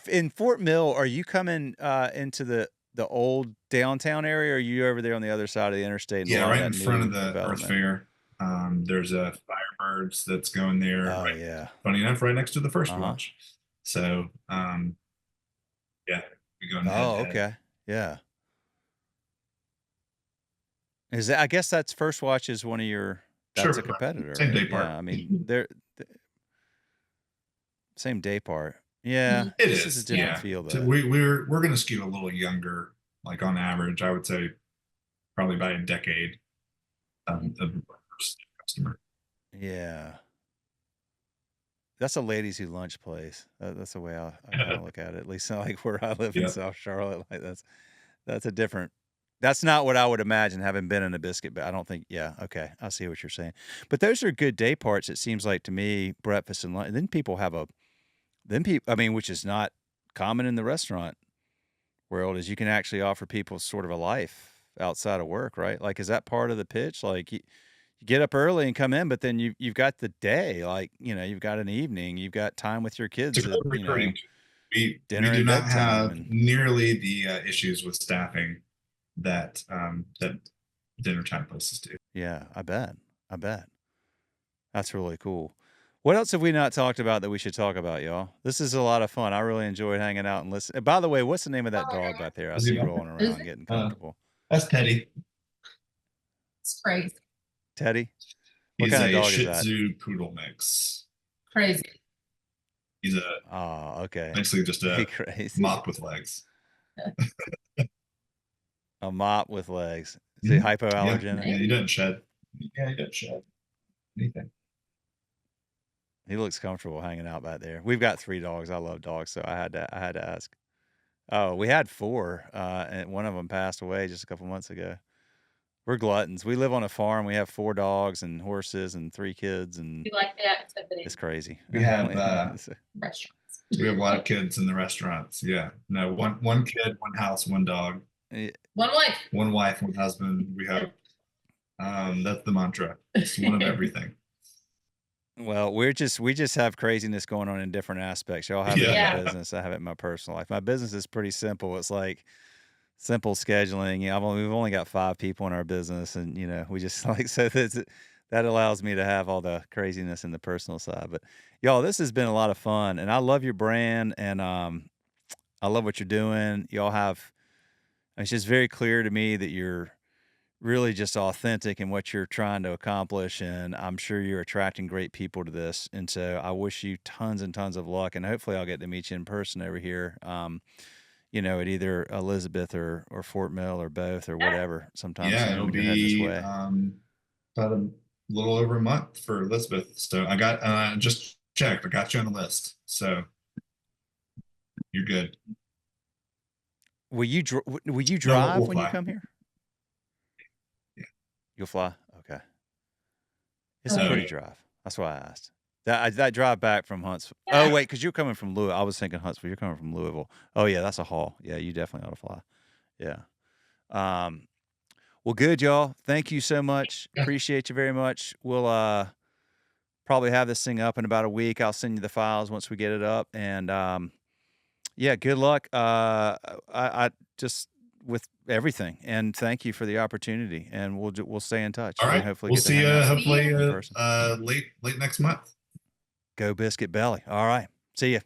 In Fort Mill, are you coming into the old downtown area, or are you over there on the other side of the interstate? Yeah, right in front of the Earth Fair. There's a Firebirds that's going there. Oh, yeah. Funny enough, right next to the First Watch. So, yeah, we go. Oh, okay. Yeah. I guess that's First Watch is one of your. That's a competitor. Same day part. Yeah, I mean, they're same day part. Yeah, this is a different feel though. So we're going to skew a little younger, like on average. I would say probably by a decade of first customer. Yeah, that's a ladies who lunch place. That's the way I kind of look at it. At least like where I live in South Charlotte, like that's a different. That's not what I would imagine, having been in a Biscuit, but I don't think. Yeah, okay, I see what you're saying. But those are good day parts. It seems like to me, breakfast and lunch. And then people have I mean, which is not common in the restaurant world, is you can actually offer people sort of a life outside of work, right? Like, is that part of the pitch? Like, you get up early and come in, but then you've got the day, like, you've got an evening, you've got time with your kids. We do not have nearly the issues with staffing that dinner time places do. Yeah, I bet. That's really cool. What else have we not talked about that we should talk about, y'all? This is a lot of fun. I really enjoyed hanging out and listening. By the way, what's the name of that dog back there? I see rolling around, getting comfortable. That's Teddy. It's crazy. Teddy? What kind of dog is that? Shih Tzu poodle mix. Crazy. He's okay. Basically just a mop with legs. A mop with legs. Is he hypoallergenic? Yeah, he doesn't shed. Yeah, he doesn't shed anything. He looks comfortable hanging out back there. We've got 3 dogs. I love dogs, so I had to ask. Oh, we had 4, and one of them passed away just a couple months ago. We're gluttons. We live on a farm. We have 4 dogs and horses and 3 kids, and we like the activity. It's crazy. We have restaurants. We have a lot of kids in the restaurants. Yeah, no, one kid, one house, one dog. One wife. One wife, one husband. We have. That's the mantra. It's one of everything. Well, we just have craziness going on in different aspects. Y'all have it in my business. I have it in my personal life. My business is pretty simple. It's like simple scheduling. We've only got 5 people in our business, and we just like so that allows me to have all the craziness in the personal side. But y'all, this has been a lot of fun, and I love your brand, and I love what you're doing. Y'all have. It's just very clear to me that you're really just authentic in what you're trying to accomplish, and I'm sure you're attracting great people to this. And so I wish you tons and tons of luck, and hopefully I'll get to meet you in person over here. At either Elizabeth or Fort Mill or both or whatever sometime Yeah, soon it'll when you're heading this be way. about a little over a month for Elizabeth. So I got just checked. I got you on the list. So you're good. Will you No, drive we'll when you fly. come here? Yeah. You'll fly? Okay. It's Oh, a No, pretty no. drive. That's why I asked. That drive back from Huntsville. Yeah. Oh, wait, because you're coming from Louisville. I was thinking Huntsville. You're coming from Louisville. Oh, yeah, that's a haul. Yeah, you definitely ought to fly. Yeah. Well, good, y'all. Thank you so much. Yeah. Appreciate you very much. We'll probably have this thing up in about a week. I'll send you the files once we get it up. And yeah, good luck. I just with everything, and thank you for the opportunity. And we'll stay in touch. All And right. hopefully We'll get to see hang you out hopefully in person. late next month. Go Biscuit Belly. All right. See ya.